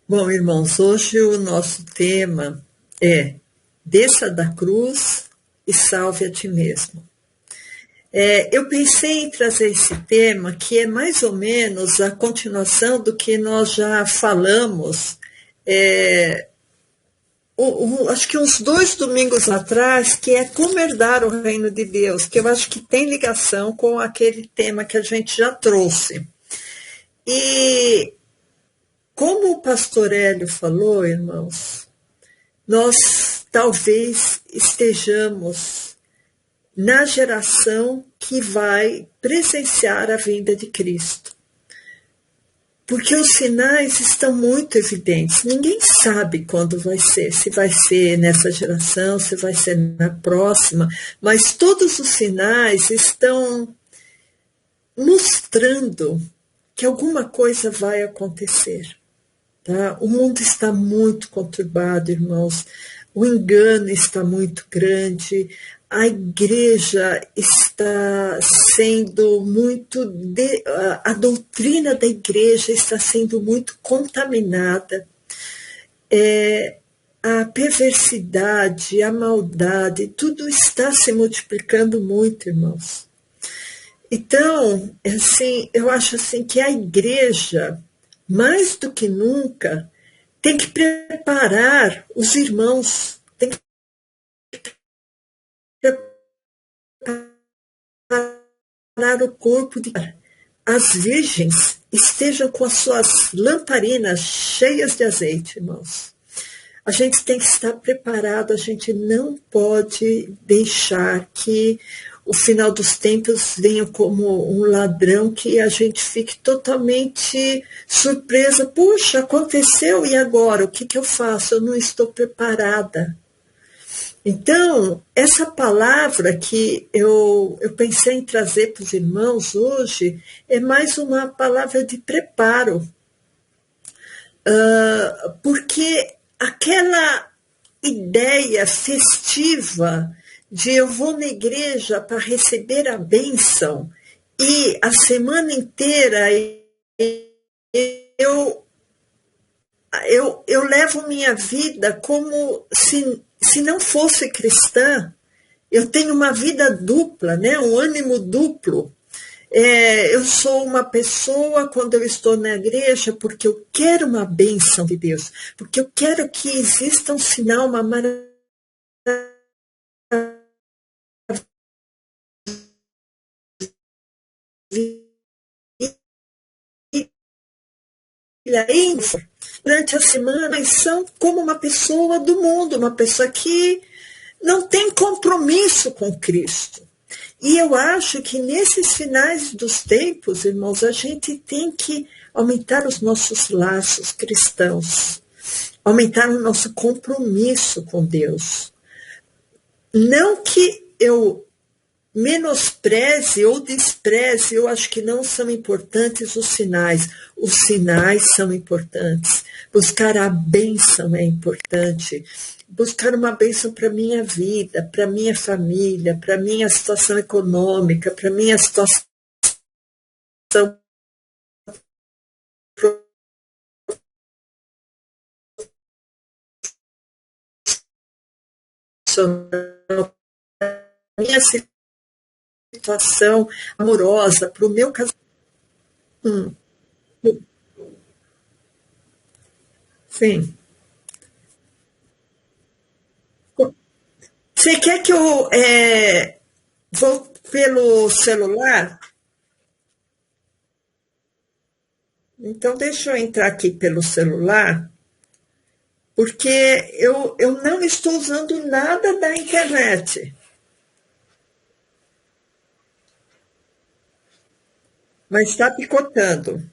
Bom, irmãos, hoje o nosso tema é Desça da cruz e salve a ti mesmo. Eu pensei em trazer esse tema, que é mais ou menos a continuação do que nós já falamos, é, acho que uns 2 domingos atrás, que é como herdar o reino de Deus, que eu acho que tem ligação com aquele tema que a gente já trouxe. E como o pastor Hélio falou, irmãos, nós talvez estejamos na geração que vai presenciar a vinda de Cristo. Porque os sinais estão muito evidentes. Ninguém sabe quando vai ser, se vai ser nessa geração, se vai ser na próxima, mas todos os sinais estão mostrando que alguma coisa vai acontecer. Tá? O mundo está muito conturbado, irmãos. O engano está muito grande. A igreja está sendo muito. A doutrina da igreja está sendo muito contaminada. A perversidade, a maldade, tudo está se multiplicando muito, irmãos. Então, assim, eu acho assim que a igreja, mais do que nunca, tem que preparar os irmãos, tem que preparar o corpo de as virgens estejam com as suas lamparinas cheias de azeite, irmãos. A gente tem que estar preparado, a gente não pode deixar que o final dos tempos venha como um ladrão, que a gente fique totalmente surpresa. Puxa, aconteceu e agora? O que eu faço? Eu não estou preparada. Então, essa palavra que eu pensei em trazer para os irmãos hoje é mais uma palavra de preparo. Porque aquela ideia festiva de eu vou na igreja para receber a bênção e a semana inteira eu levo minha vida como se não fosse cristã. Eu tenho uma vida dupla, né? Um ânimo duplo. Eu sou uma pessoa, quando eu estou na igreja, porque eu quero uma bênção de Deus, porque eu quero que exista um sinal, uma maravilha durante a semana, e são como uma pessoa do mundo, uma pessoa que não tem compromisso com Cristo. E eu acho que nesses finais dos tempos, irmãos, a gente tem que aumentar os nossos laços cristãos, aumentar o nosso compromisso com Deus. Não que eu menospreze ou despreze, eu acho que não são importantes os sinais. Os sinais são importantes. Buscar a bênção é importante. Buscar uma bênção para a minha vida, para a minha família, para a minha situação econômica, para a minha situação profissional, para a minha situação amorosa, para o meu casamento. Sim. Você quer que eu vou pelo celular? Então, deixa eu entrar aqui pelo celular, porque eu não estou usando nada da internet, mas está picotando.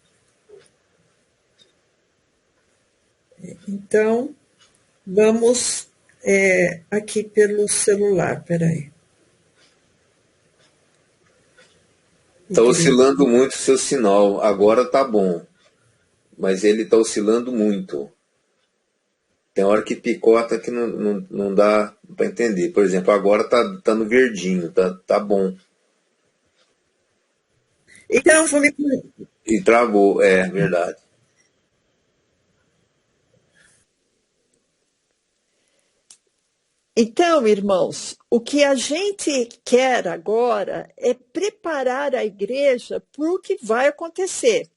Então, vamos aqui pelo celular, peraí. Está oscilando muito o seu sinal. Agora tá bom, mas ele está oscilando muito. Tem hora que picota que não dá para entender. Por exemplo, agora tá no verdinho, tá bom. Então, vou me... E travou, é verdade. Então, irmãos, o que a gente quer agora é preparar a igreja para o que vai acontecer.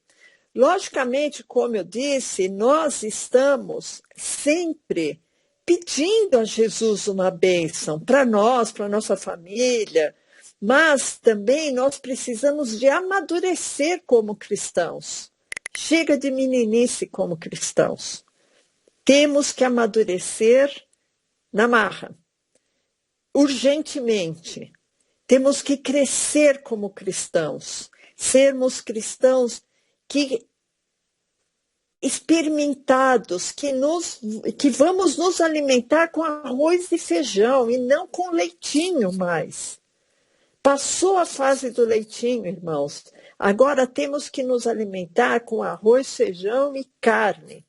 Logicamente, como eu disse, nós estamos sempre pedindo a Jesus uma bênção para nós, para a nossa família, mas também nós precisamos de amadurecer como cristãos. Chega de meninice como cristãos. Temos que amadurecer na marra, urgentemente. Temos que crescer como cristãos, sermos cristãos que experimentados, que vamos nos alimentar com arroz e feijão e não com leitinho mais. Passou a fase do leitinho, irmãos. Agora temos que nos alimentar com arroz, feijão e carne,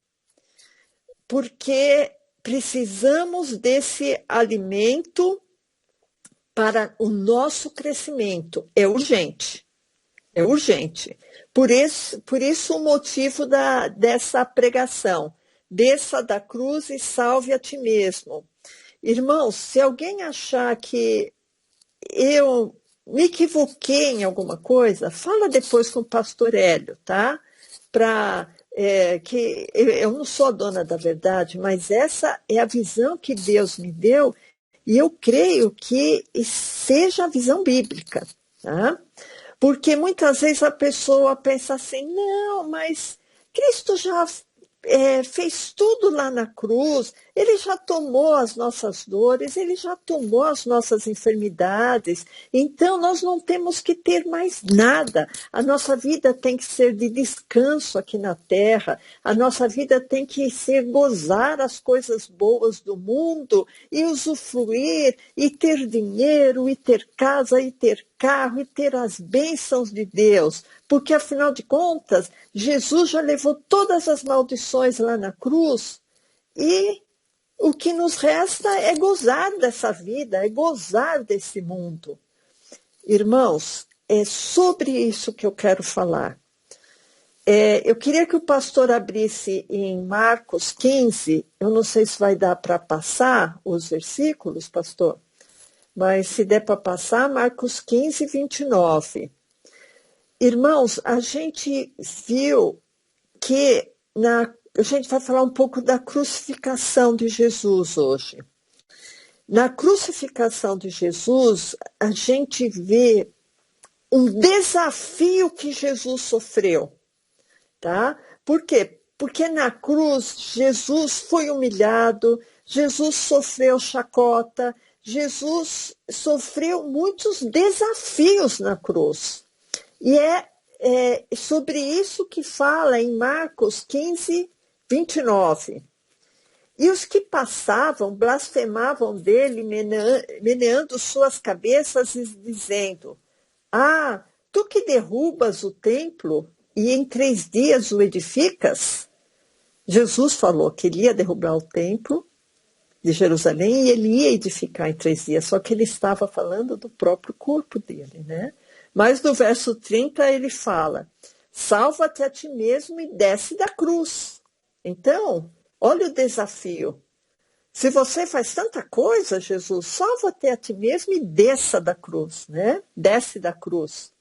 porque precisamos desse alimento para o nosso crescimento. É urgente. É urgente. Por isso o motivo dessa pregação. Desça da cruz e salve a ti mesmo. Irmãos, se alguém achar que eu me equivoquei em alguma coisa, fala depois com o pastor Hélio, tá? Que eu não sou a dona da verdade, mas essa é a visão que Deus me deu e eu creio que seja a visão bíblica, tá? Porque muitas vezes a pessoa pensa assim, não, mas Cristo já fez tudo lá na cruz, ele já tomou as nossas dores, ele já tomou as nossas enfermidades, então nós não temos que ter mais nada. A nossa vida tem que ser de descanso aqui na terra, a nossa vida tem que ser gozar as coisas boas do mundo e usufruir, e ter dinheiro, e ter casa, e ter carro, e ter as bênçãos de Deus. Porque, afinal de contas, Jesus já levou todas as maldições lá na cruz e o que nos resta é gozar dessa vida, é gozar desse mundo. Irmãos, é sobre isso que eu quero falar. Eu queria que o pastor abrisse em Marcos 15, eu não sei se vai dar para passar os versículos, pastor, mas se der para passar, Marcos 15, 29. Irmãos, a gente viu que a gente vai falar um pouco da crucificação de Jesus hoje. Na crucificação de Jesus, a gente vê um desafio que Jesus sofreu, tá? Por quê? Porque na cruz Jesus foi humilhado, Jesus sofreu chacota, Jesus sofreu muitos desafios na cruz. E é sobre isso que fala em Marcos 15, 29. E os que passavam blasfemavam dele, meneando suas cabeças e dizendo: Ah, tu que derrubas o templo e em 3 dias o edificas? Jesus falou que ele ia derrubar o templo de Jerusalém e ele ia edificar em 3 dias, só que ele estava falando do próprio corpo dele, né? Mas no verso 30 ele fala: salva-te a ti mesmo e desce da cruz. Então, olha o desafio. Se você faz tanta coisa, Jesus, salva-te a ti mesmo e desça da cruz, né? Desce da cruz.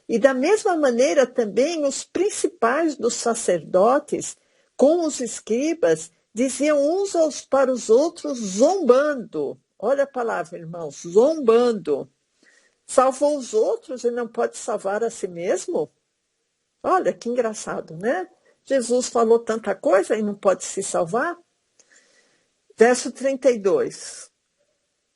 E da mesma maneira também os principais dos sacerdotes, com os escribas, diziam uns para os outros zombando. Olha a palavra, irmãos, zombando. Salvou os outros e não pode salvar a si mesmo? Olha, que engraçado, né? Jesus falou tanta coisa e não pode se salvar? Verso 32.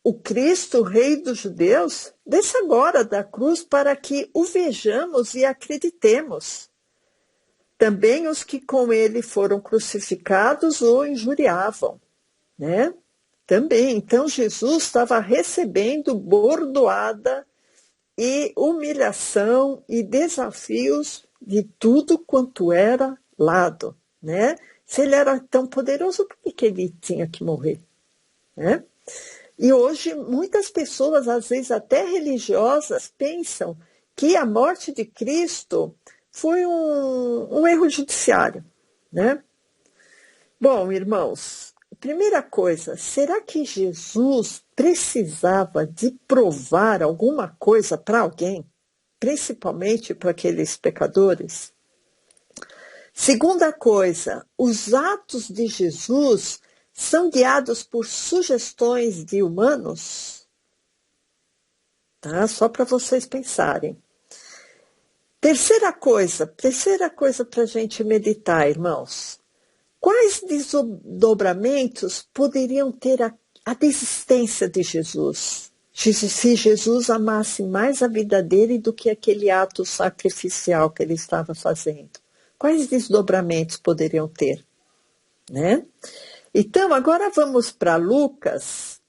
O Cristo, Rei dos Judeus, desce agora da cruz para que o vejamos e acreditemos. Também os que com ele foram crucificados o injuriavam, né? Também. Então, Jesus estava recebendo bordoada e humilhação e desafios de tudo quanto era lado, né? Se ele era tão poderoso, por que ele tinha que morrer, né? E hoje muitas pessoas, às vezes até religiosas, pensam que a morte de Cristo foi um erro judiciário, né? Bom, irmãos, primeira coisa, será que Jesus precisava de provar alguma coisa para alguém, principalmente para aqueles pecadores? Segunda coisa, os atos de Jesus são guiados por sugestões de humanos? Tá? Só para vocês pensarem. Terceira coisa para a gente meditar, irmãos. Quais desdobramentos poderiam ter a desistência de Jesus? Se Jesus amasse mais a vida dele do que aquele ato sacrificial que ele estava fazendo. Quais desdobramentos poderiam ter? Né? Então, agora vamos para Lucas,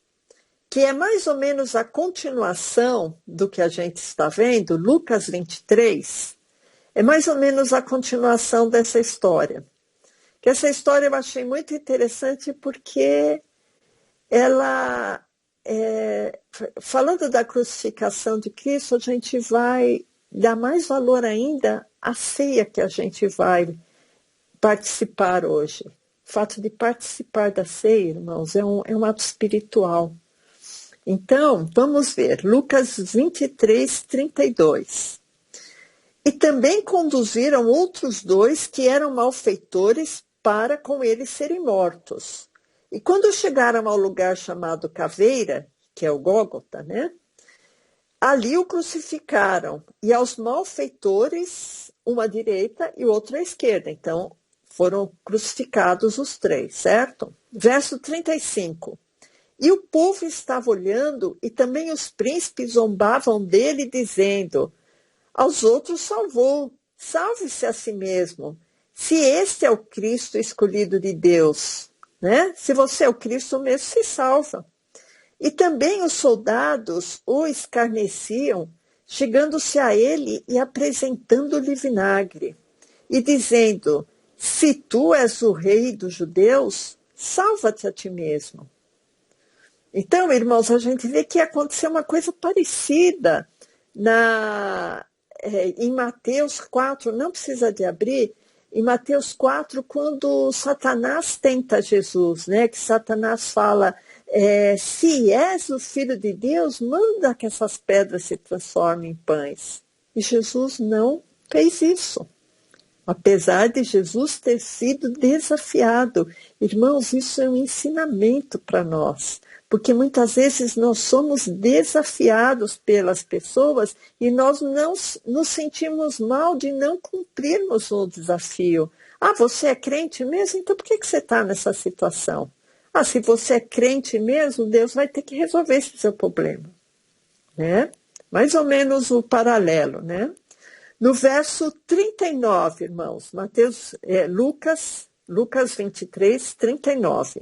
que é mais ou menos a continuação do que a gente está vendo. Lucas 23 é mais ou menos a continuação dessa história. Que essa história eu achei muito interessante porque ela, falando da crucificação de Cristo, a gente vai dar mais valor ainda à ceia que a gente vai participar hoje. O fato de participar da ceia, irmãos, é um ato espiritual. Então, vamos ver, Lucas 23, 32. E também conduziram outros 2 que eram malfeitores para com eles serem mortos. E quando chegaram ao lugar chamado Caveira, que é o Gólgota, né? Ali o crucificaram, e aos malfeitores, um à direita e o outro à esquerda. Então, foram crucificados os 3, certo? Verso 35. E o povo estava olhando, e também os príncipes zombavam dele, dizendo: aos outros salvou, salve-se a si mesmo. Se este é o Cristo escolhido de Deus, né? Se você é o Cristo mesmo, se salva. E também os soldados o escarneciam, chegando-se a ele e apresentando-lhe vinagre, e dizendo: se tu és o rei dos judeus, salva-te a ti mesmo. Então, irmãos, a gente vê que aconteceu uma coisa parecida em Mateus 4, não precisa de abrir, em Mateus 4, quando Satanás tenta Jesus, né? Que Satanás fala, se és o Filho de Deus, manda que essas pedras se transformem em pães. E Jesus não fez isso. Apesar de Jesus ter sido desafiado. Irmãos, isso é um ensinamento para nós. Porque muitas vezes nós somos desafiados pelas pessoas e nós não nos sentimos mal de não cumprirmos o desafio. Ah, você é crente mesmo? Então por que você está nessa situação? Ah, se você é crente mesmo, Deus vai ter que resolver esse seu problema. Né? Mais ou menos o paralelo, né? No verso 39, irmãos, Lucas 23, 39.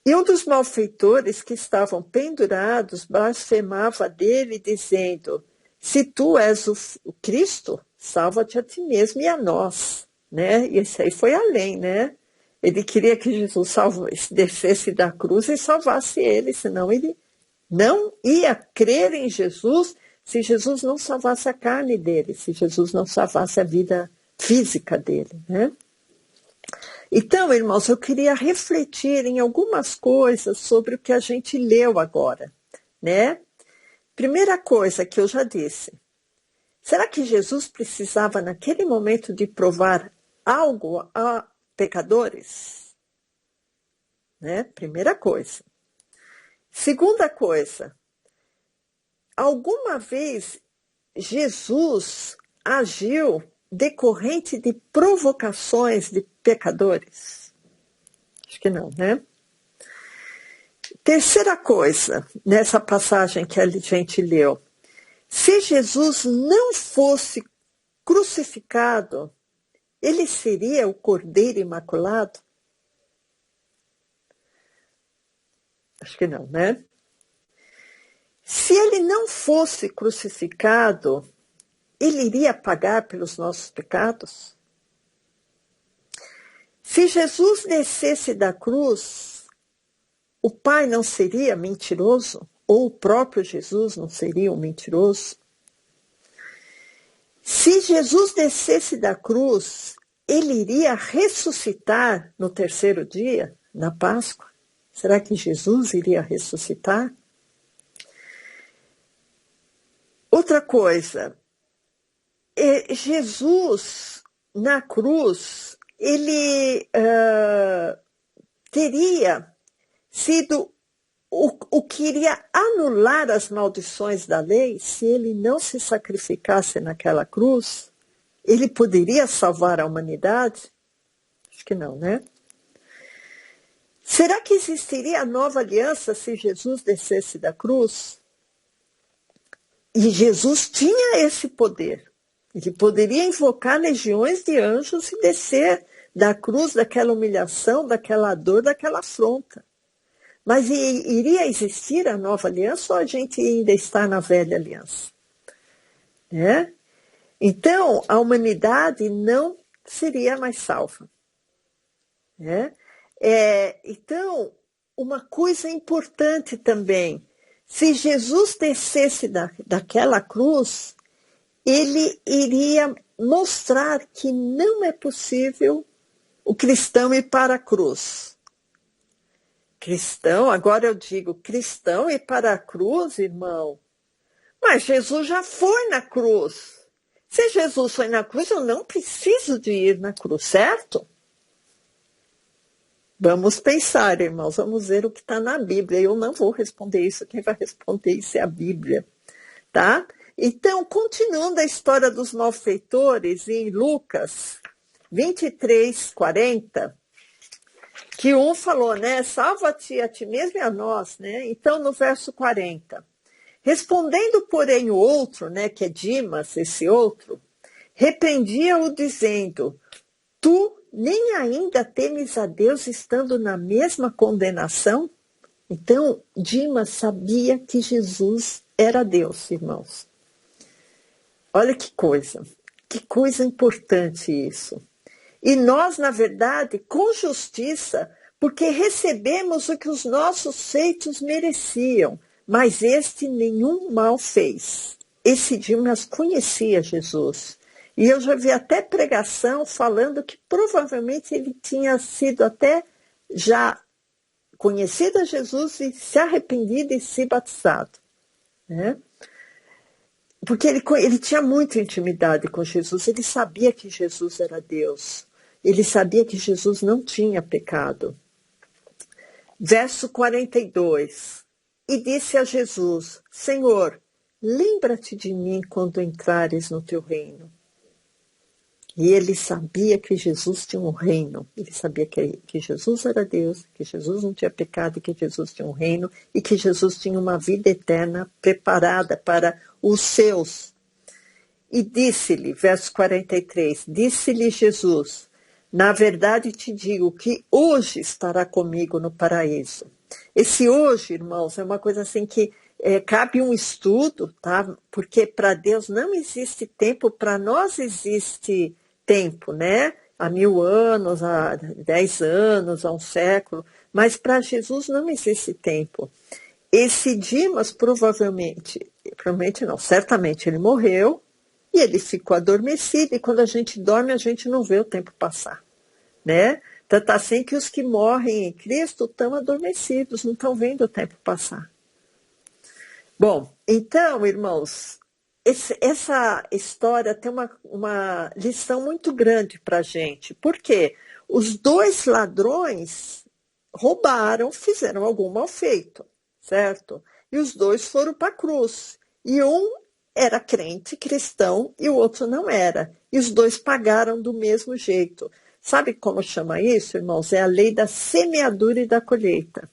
E um dos malfeitores que estavam pendurados blasfemava dele, dizendo: se tu és o Cristo, salva-te a ti mesmo e a nós. Né? E esse aí foi além, né? Ele queria que Jesus descesse da cruz e salvasse ele, senão ele não ia crer em Jesus se Jesus não salvasse a carne dele, se Jesus não salvasse a vida física dele, né? Então, irmãos, eu queria refletir em algumas coisas sobre o que a gente leu agora, né? Primeira coisa que eu já disse, será que Jesus precisava naquele momento de provar algo a pecadores? Né? Primeira coisa. Segunda coisa, alguma vez Jesus agiu decorrente de provocações de pecadores? Acho que não, né? Terceira coisa, nessa passagem que a gente leu, se Jesus não fosse crucificado, ele seria o Cordeiro Imaculado? Acho que não, né? Se ele não fosse crucificado, ele iria pagar pelos nossos pecados? Se Jesus descesse da cruz, o Pai não seria mentiroso? Ou o próprio Jesus não seria um mentiroso? Se Jesus descesse da cruz, ele iria ressuscitar no terceiro dia? na Páscoa? Será que Jesus iria ressuscitar? Outra coisa, Jesus, na cruz, ele teria sido o que iria anular as maldições da lei se ele não se sacrificasse naquela cruz. Ele poderia salvar a humanidade? Acho que não, né? Será que existiria a nova aliança se Jesus descesse da cruz? E Jesus tinha esse poder. Ele poderia invocar legiões de anjos e descer da cruz, daquela humilhação, daquela dor, daquela afronta. Mas iria existir a nova aliança ou a gente ainda está na velha aliança? Né? Então, a humanidade não seria mais salva. Né? Então, uma coisa importante também, se Jesus descesse daquela cruz, ele iria mostrar que não é possível o cristão ir para a cruz. Cristão, agora eu digo, cristão ir para a cruz, irmão, mas Jesus já foi na cruz. Se Jesus foi na cruz, eu não preciso de ir na cruz, certo? Vamos pensar, irmãos, vamos ver o que está na Bíblia. Eu não vou responder isso, quem vai responder isso é a Bíblia, tá? Então, continuando a história dos malfeitores, em Lucas 23, 40, que um falou, né, salva-te a ti mesmo e a nós, né? Então, no verso 40, respondendo, porém, o outro, né, que é Dimas, esse outro, repreendia-o dizendo, tu nem ainda temes a Deus estando na mesma condenação? Então, Dimas sabia que Jesus era Deus, irmãos. Olha que coisa importante isso. E nós, na verdade, com justiça, porque recebemos o que os nossos feitos mereciam, mas este nenhum mal fez. Esse Dimas conhecia Jesus. E eu já vi até pregação falando que provavelmente ele tinha sido até já conhecido a Jesus e se arrependido e se batizado. Né? Porque ele tinha muita intimidade com Jesus, ele sabia que Jesus era Deus. Ele sabia que Jesus não tinha pecado. Verso 42. E disse a Jesus, Senhor, lembra-te de mim quando entrares no teu reino. E ele sabia que Jesus tinha um reino. Ele sabia que Jesus era Deus, que Jesus não tinha pecado, que Jesus tinha um reino e que Jesus tinha uma vida eterna preparada para os seus. E disse-lhe, verso 43, disse-lhe Jesus, na verdade te digo que hoje estará comigo no paraíso. Esse hoje, irmãos, é uma coisa assim que cabe um estudo, tá? Porque para Deus não existe tempo, para nós existe tempo, né? Há 1000 anos, há 10 anos, há um século, mas para Jesus não existe tempo. Esse Dimas provavelmente não, certamente ele morreu e ele ficou adormecido, e quando a gente dorme a gente não vê o tempo passar, né? Tanto assim que os que morrem em Cristo estão adormecidos, não estão vendo o tempo passar. Bom, então, irmãos, essa história tem uma lição muito grande para a gente. Por quê? Os dois ladrões roubaram, fizeram algum mal feito, certo? E os dois foram para a cruz. E um era crente, cristão, e o outro não era. E os dois pagaram do mesmo jeito. Sabe como chama isso, irmãos? É a lei da semeadura e da colheita.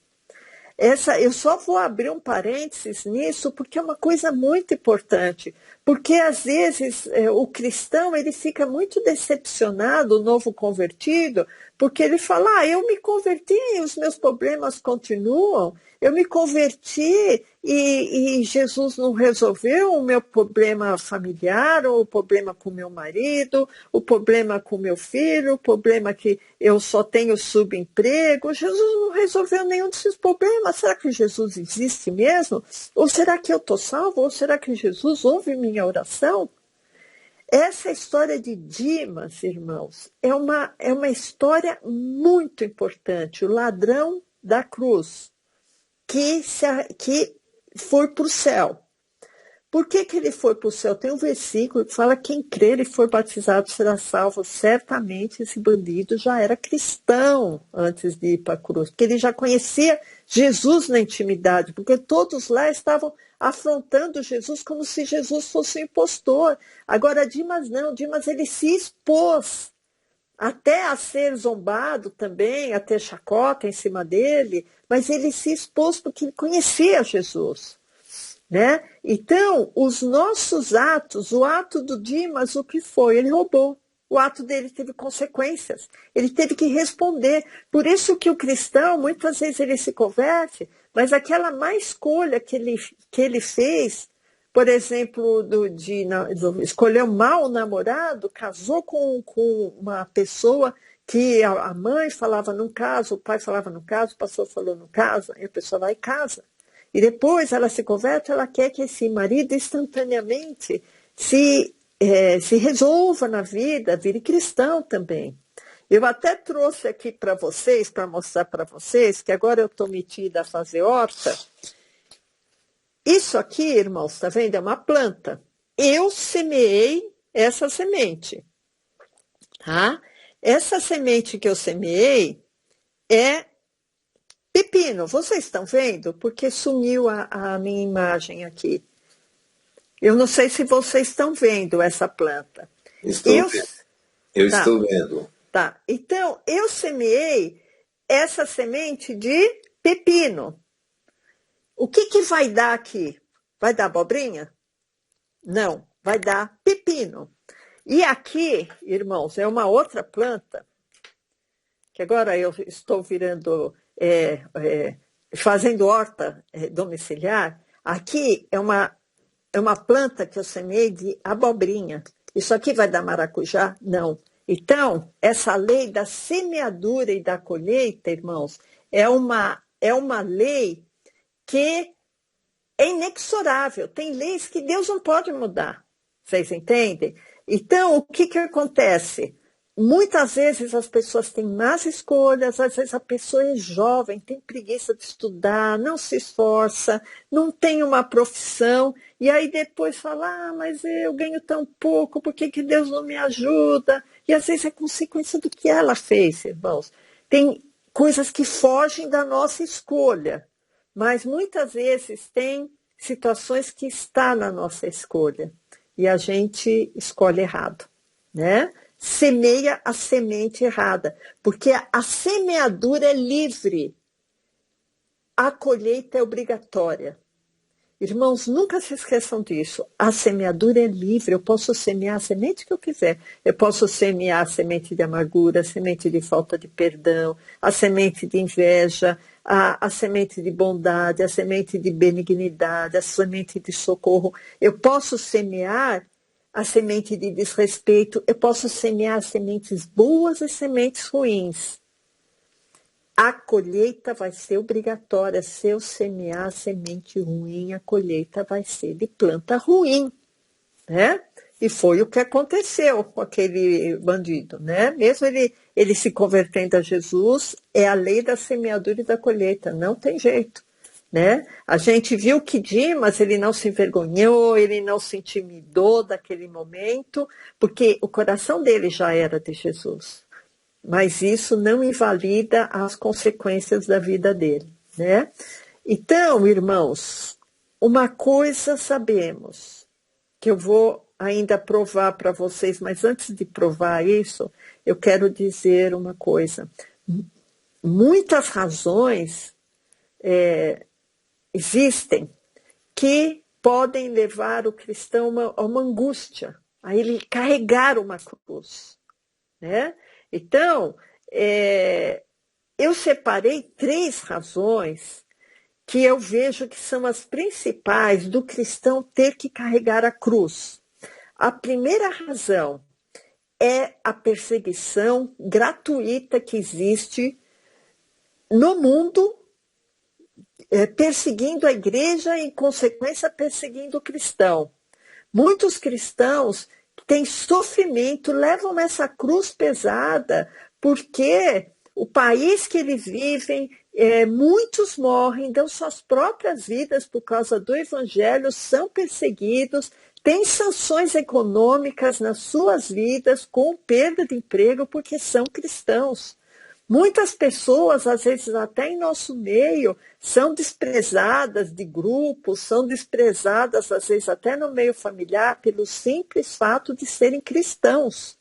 Eu só vou abrir um parênteses nisso porque é uma coisa muito importante, porque às vezes o cristão ele fica muito decepcionado, o novo convertido, porque ele fala, eu me converti e os meus problemas continuam, eu me converti e Jesus não resolveu o meu problema familiar, ou o problema com meu marido, o problema com meu filho, o problema que eu só tenho subemprego. Jesus não resolveu nenhum desses problemas. Será que Jesus existe mesmo? Ou será que eu estou salvo? Ou será que Jesus ouve minha oração? Essa história de Dimas, irmãos, é uma história muito importante. O ladrão da cruz, que foi para o céu. Por que ele foi para o céu? Tem um versículo que fala que quem crer e for batizado será salvo. Certamente esse bandido já era cristão antes de ir para a cruz, porque ele já conhecia Jesus na intimidade, porque todos lá estavam afrontando Jesus como se Jesus fosse um impostor. Agora, Dimas não, Dimas ele se expôs até a ser zombado também, a ter chacota em cima dele, mas ele se expôs porque ele conhecia Jesus. Né? Então, os nossos atos, o ato do Dimas, o que foi? Ele roubou. O ato dele teve consequências. Ele teve que responder. Por isso que o cristão, muitas vezes ele se converte, mas aquela má escolha que ele fez, por exemplo, de escolher um mau namorado, casou com uma pessoa que a mãe falava não casa, o pai falava não casa, o pastor falou não casa, e a pessoa vai e casa. E depois ela se converte, ela quer que esse marido instantaneamente se resolva na vida, vire cristão também. Eu até trouxe aqui para vocês, para mostrar para vocês, que agora eu estou metida a fazer horta. Isso aqui, irmãos, está vendo? É uma planta. Eu semeei essa semente. Tá? Essa semente que eu semeei é pepino. Vocês estão vendo? Porque sumiu a minha imagem aqui. Eu não sei se vocês estão vendo essa planta. Eu estou vendo. Tá. Então, eu semeei essa semente de pepino. O que vai dar aqui? Vai dar abobrinha? Não, vai dar pepino. E aqui, irmãos, é uma outra planta, que agora eu estou virando, fazendo horta domiciliar. Aqui é uma planta que eu semeei de abobrinha. Isso aqui vai dar maracujá? Não. Então, essa lei da semeadura e da colheita, irmãos, é uma lei que é inexorável. Tem leis que Deus não pode mudar. Vocês entendem? Então, o que acontece? Muitas vezes as pessoas têm más escolhas, às vezes a pessoa é jovem, tem preguiça de estudar, não se esforça, não tem uma profissão, e aí depois fala, mas eu ganho tão pouco, por que Deus não me ajuda? E às vezes é consequência do que ela fez, irmãos. Tem coisas que fogem da nossa escolha, mas muitas vezes tem situações que estão na nossa escolha, e a gente escolhe errado, né? Semeia a semente errada, porque a semeadura é livre, a colheita é obrigatória. Irmãos, nunca se esqueçam disso. A semeadura é livre, eu posso semear a semente que eu quiser. Eu posso semear a semente de amargura, a semente de falta de perdão, a semente de inveja, a semente de bondade, a semente de benignidade, a semente de socorro. Eu posso semear a semente de desrespeito, eu posso semear sementes boas e sementes ruins. A colheita vai ser obrigatória. Se eu semear semente ruim, a colheita vai ser de planta ruim, né? E foi o que aconteceu com aquele bandido, né? Mesmo ele se convertendo a Jesus, é a lei da semeadura e da colheita, não tem jeito, né? A gente viu que Dimas, ele não se envergonhou, ele não se intimidou daquele momento, porque o coração dele já era de Jesus. Mas isso não invalida as consequências da vida dele, né? Então, irmãos, uma coisa sabemos, que eu vou ainda provar para vocês, mas antes de provar isso, eu quero dizer uma coisa. Muitas razões existem que podem levar o cristão a uma angústia, a ele carregar uma cruz, né? Então, eu separei 3 razões que eu vejo que são as principais do cristão ter que carregar a cruz. A primeira razão é a perseguição gratuita que existe no mundo, perseguindo a igreja e, em consequência, perseguindo o cristão. Muitos cristãos têm sofrimento, levam essa cruz pesada, porque o país que eles vivem, muitos morrem, dão suas próprias vidas por causa do evangelho, são perseguidos, têm sanções econômicas nas suas vidas, com perda de emprego, porque são cristãos. Muitas pessoas, às vezes até em nosso meio, são desprezadas de grupos, são desprezadas, às vezes até no meio familiar, pelo simples fato de serem cristãos.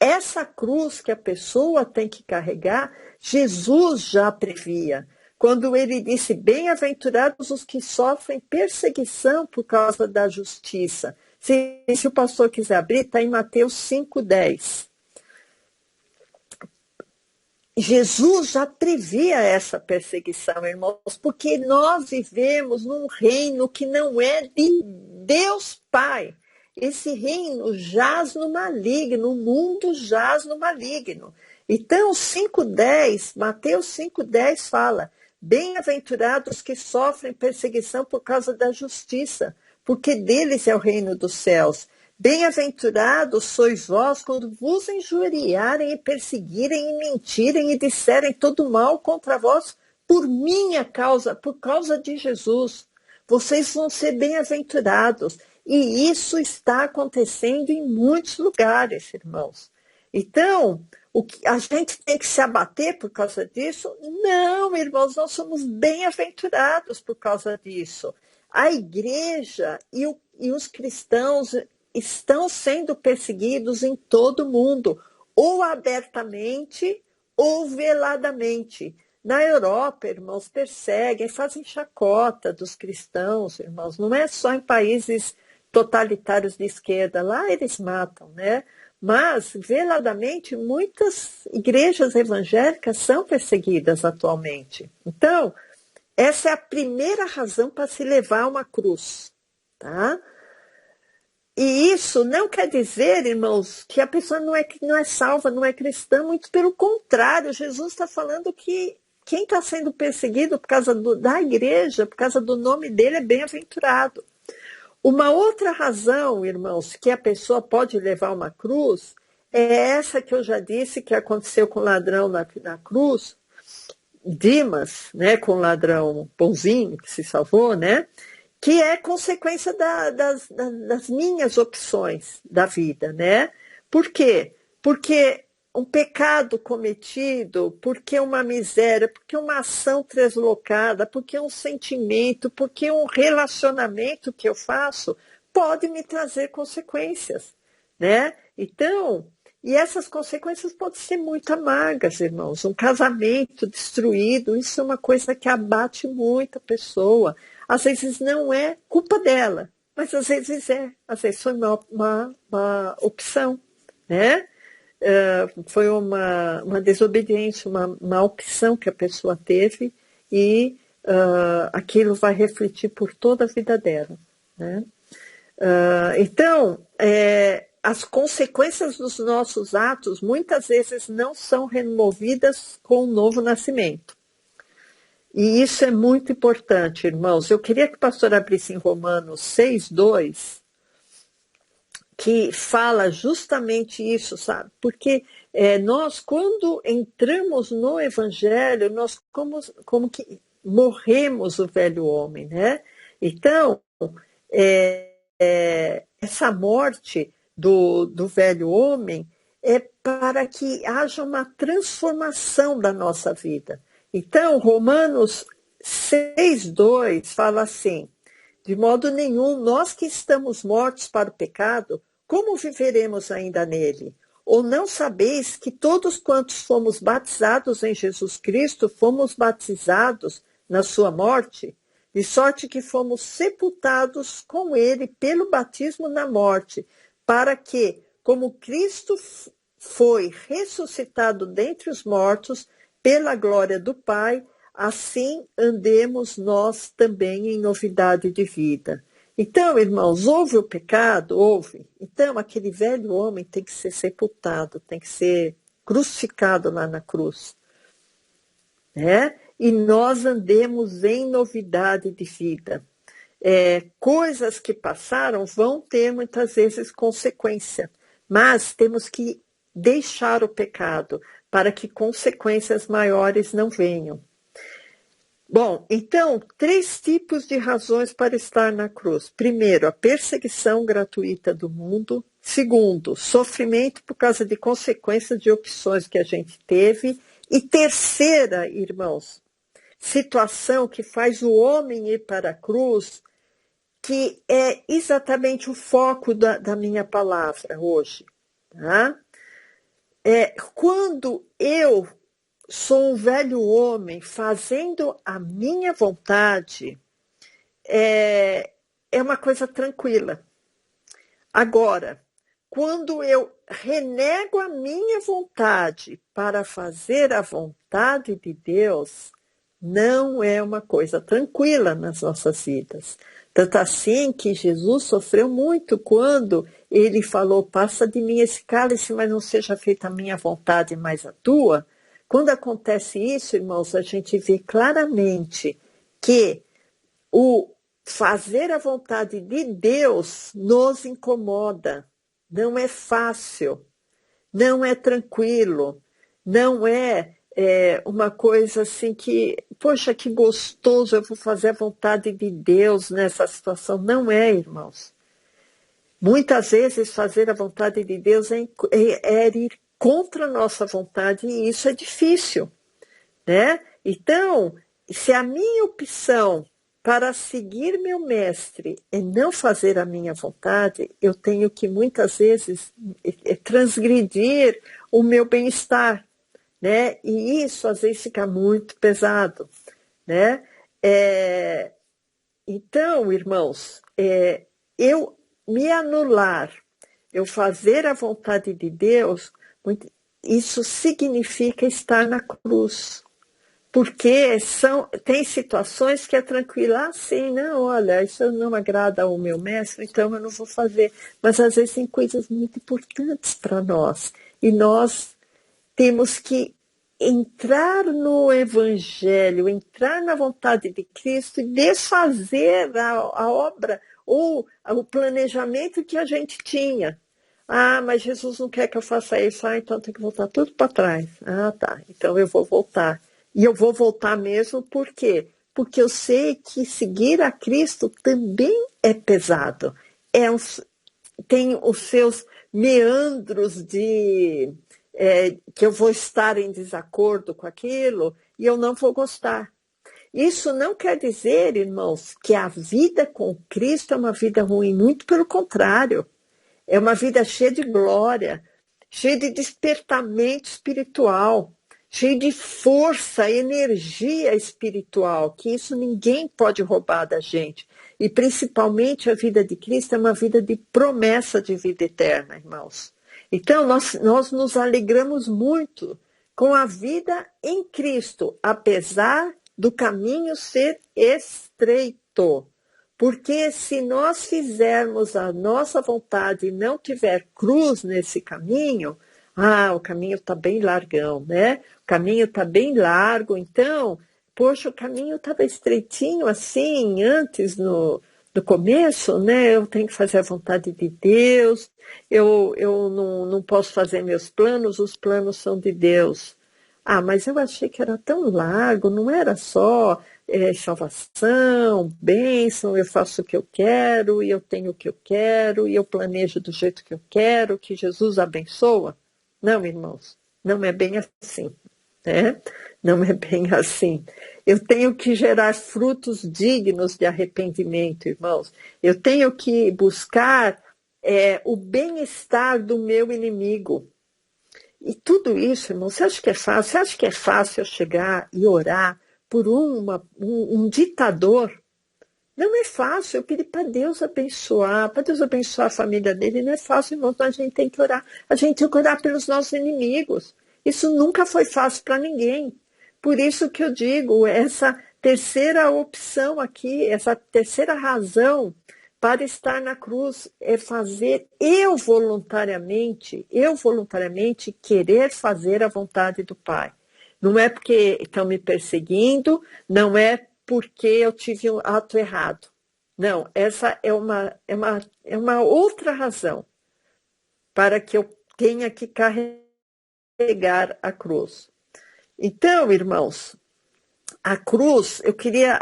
Essa cruz que a pessoa tem que carregar, Jesus já previa. Quando ele disse, bem-aventurados os que sofrem perseguição por causa da justiça. Se o pastor quiser abrir, está em Mateus 5,10. Jesus já previa essa perseguição, irmãos, porque nós vivemos num reino que não é de Deus Pai. Esse reino jaz no maligno, o mundo jaz no maligno. Então, 5,10, Mateus 5,10 fala, bem-aventurados que sofrem perseguição por causa da justiça, porque deles é o reino dos céus. Bem-aventurados sois vós quando vos injuriarem e perseguirem e mentirem e disserem todo mal contra vós por minha causa, por causa de Jesus. Vocês vão ser bem-aventurados. E isso está acontecendo em muitos lugares, irmãos. Então, a gente tem que se abater por causa disso? Não, irmãos, nós somos bem-aventurados por causa disso. A igreja e os cristãos estão sendo perseguidos em todo o mundo, ou abertamente ou veladamente. Na Europa, irmãos, perseguem, fazem chacota dos cristãos, irmãos. Não é só em países totalitários de esquerda, lá eles matam, né? Mas, veladamente, muitas igrejas evangélicas são perseguidas atualmente. Então, essa é a primeira razão para se levar uma cruz, tá? E isso não quer dizer, irmãos, que a pessoa não é salva, não é cristã, muito pelo contrário, Jesus está falando que quem está sendo perseguido por causa da igreja, por causa do nome dele, é bem-aventurado. Uma outra razão, irmãos, que a pessoa pode levar uma cruz, é essa que eu já disse que aconteceu com o ladrão na cruz, Dimas, né, com o ladrão bonzinho que se salvou, né? Que é consequência das minhas opções da vida, né? Por quê? Porque um pecado cometido, porque uma miséria, porque uma ação deslocada, porque um sentimento, porque um relacionamento que eu faço, pode me trazer consequências, né? Então, e essas consequências podem ser muito amargas, irmãos. Um casamento destruído, isso é uma coisa que abate muito a pessoa. Às vezes não é culpa dela, mas às vezes é. Às vezes foi uma opção, né? Foi uma desobediência, uma opção que a pessoa teve e aquilo vai refletir por toda a vida dela, né? Então, as consequências dos nossos atos muitas vezes não são removidas com o novo nascimento. E isso é muito importante, irmãos. Eu queria que o pastor abrisse em Romanos 6,2, que fala justamente isso, sabe? Porque nós, quando entramos no Evangelho, nós como que morremos o velho homem, né? Então, essa morte do velho homem é para que haja uma transformação da nossa vida. Então, Romanos 6,2 fala assim, de modo nenhum, nós que estamos mortos para o pecado, como viveremos ainda nele? Ou não sabeis que todos quantos fomos batizados em Jesus Cristo, fomos batizados na sua morte? De sorte que fomos sepultados com ele pelo batismo na morte, para que, como Cristo foi ressuscitado dentre os mortos, pela glória do Pai, assim andemos nós também em novidade de vida. Então, irmãos, houve o pecado? Houve. Então, aquele velho homem tem que ser sepultado, tem que ser crucificado lá na cruz, né? E nós andemos em novidade de vida. coisas que passaram vão ter muitas vezes consequência, mas temos que deixar o pecado para que consequências maiores não venham. Bom, então, 3 tipos de razões para estar na cruz. Primeiro, a perseguição gratuita do mundo. Segundo, sofrimento por causa de consequências de opções que a gente teve. E terceira, irmãos, situação que faz o homem ir para a cruz, que é exatamente o foco da minha palavra hoje. Tá? Quando eu sou um velho homem fazendo a minha vontade, é uma coisa tranquila. Agora, quando eu renego a minha vontade para fazer a vontade de Deus, não é uma coisa tranquila nas nossas vidas. Tanto assim que Jesus sofreu muito quando ele falou, passa de mim esse cálice, mas não seja feita a minha vontade, mas a tua. Quando acontece isso, irmãos, a gente vê claramente que o fazer a vontade de Deus nos incomoda. Não é fácil, não é tranquilo, não é uma coisa assim que, poxa, que gostoso, eu vou fazer a vontade de Deus nessa situação. Não é, irmãos. Muitas vezes fazer a vontade de Deus é ir contra a nossa vontade, e isso é difícil, né? Então, se a minha opção para seguir meu mestre é não fazer a minha vontade, eu tenho que muitas vezes transgredir o meu bem-estar, né? E isso às vezes fica muito pesado, né? Então, irmãos, eu me anular, eu fazer a vontade de Deus, isso significa estar na cruz. Porque tem situações que é tranquilo, sim, não, olha, isso não agrada ao meu mestre, então eu não vou fazer. Mas às vezes tem coisas muito importantes para nós. E nós temos que entrar no Evangelho, entrar na vontade de Cristo e desfazer a obra ou o planejamento que a gente tinha. Mas Jesus não quer que eu faça isso, então tem que voltar tudo para trás. Tá, então eu vou voltar. E eu vou voltar mesmo, por quê? Porque eu sei que seguir a Cristo também é pesado. Tem os seus meandros que eu vou estar em desacordo com aquilo e eu não vou gostar. Isso não quer dizer, irmãos, que a vida com Cristo é uma vida ruim. Muito pelo contrário. É uma vida cheia de glória, cheia de despertamento espiritual, cheia de força, energia espiritual, que isso ninguém pode roubar da gente. E principalmente a vida de Cristo é uma vida de promessa de vida eterna, irmãos. Então nós nos alegramos muito com a vida em Cristo, apesar do caminho ser estreito. Porque se nós fizermos a nossa vontade e não tiver cruz nesse caminho, o caminho está bem largão, né? O caminho está bem largo, então, poxa, o caminho estava estreitinho assim, antes, no começo, né? Eu tenho que fazer a vontade de Deus, eu não posso fazer meus planos, os planos são de Deus. Mas eu achei que era tão largo, não era só salvação, bênção, eu faço o que eu quero, e eu tenho o que eu quero, e eu planejo do jeito que eu quero, que Jesus abençoa. Não, irmãos, não é bem assim, né? Não é bem assim. Eu tenho que gerar frutos dignos de arrependimento, irmãos. Eu tenho que buscar o bem-estar do meu inimigo. E tudo isso, irmão, você acha que é fácil? Você acha que é fácil eu chegar e orar por um ditador? Não é fácil. Eu pedi para Deus abençoar a família dele. Não é fácil, irmão. Então a gente tem que orar. A gente tem que orar pelos nossos inimigos. Isso nunca foi fácil para ninguém. Por isso que eu digo, essa terceira opção aqui, essa terceira razão para estar na cruz é fazer eu voluntariamente querer fazer a vontade do Pai. Não é porque estão me perseguindo, não é porque eu tive um ato errado. Não, essa é uma outra razão para que eu tenha que carregar a cruz. Então, irmãos, a cruz, eu queria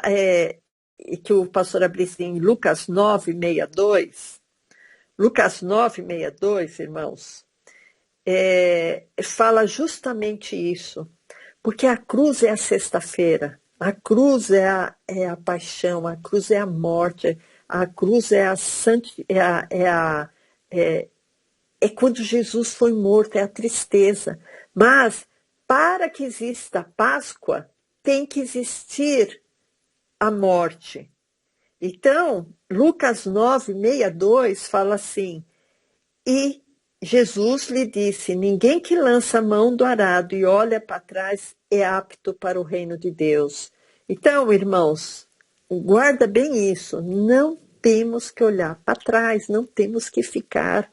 que o pastor abrisse em Lucas 9:62. Lucas 9:62, irmãos, fala justamente isso. Porque a cruz é a sexta-feira, a cruz é a paixão, a cruz é a morte, a cruz é é quando Jesus foi morto, é a tristeza. Mas, para que exista a Páscoa, tem que existir a morte. Então, Lucas 9:62 fala assim, e Jesus lhe disse, ninguém que lança a mão do arado e olha para trás é apto para o reino de Deus. Então, irmãos, guarda bem isso, não temos que olhar para trás, não temos que ficar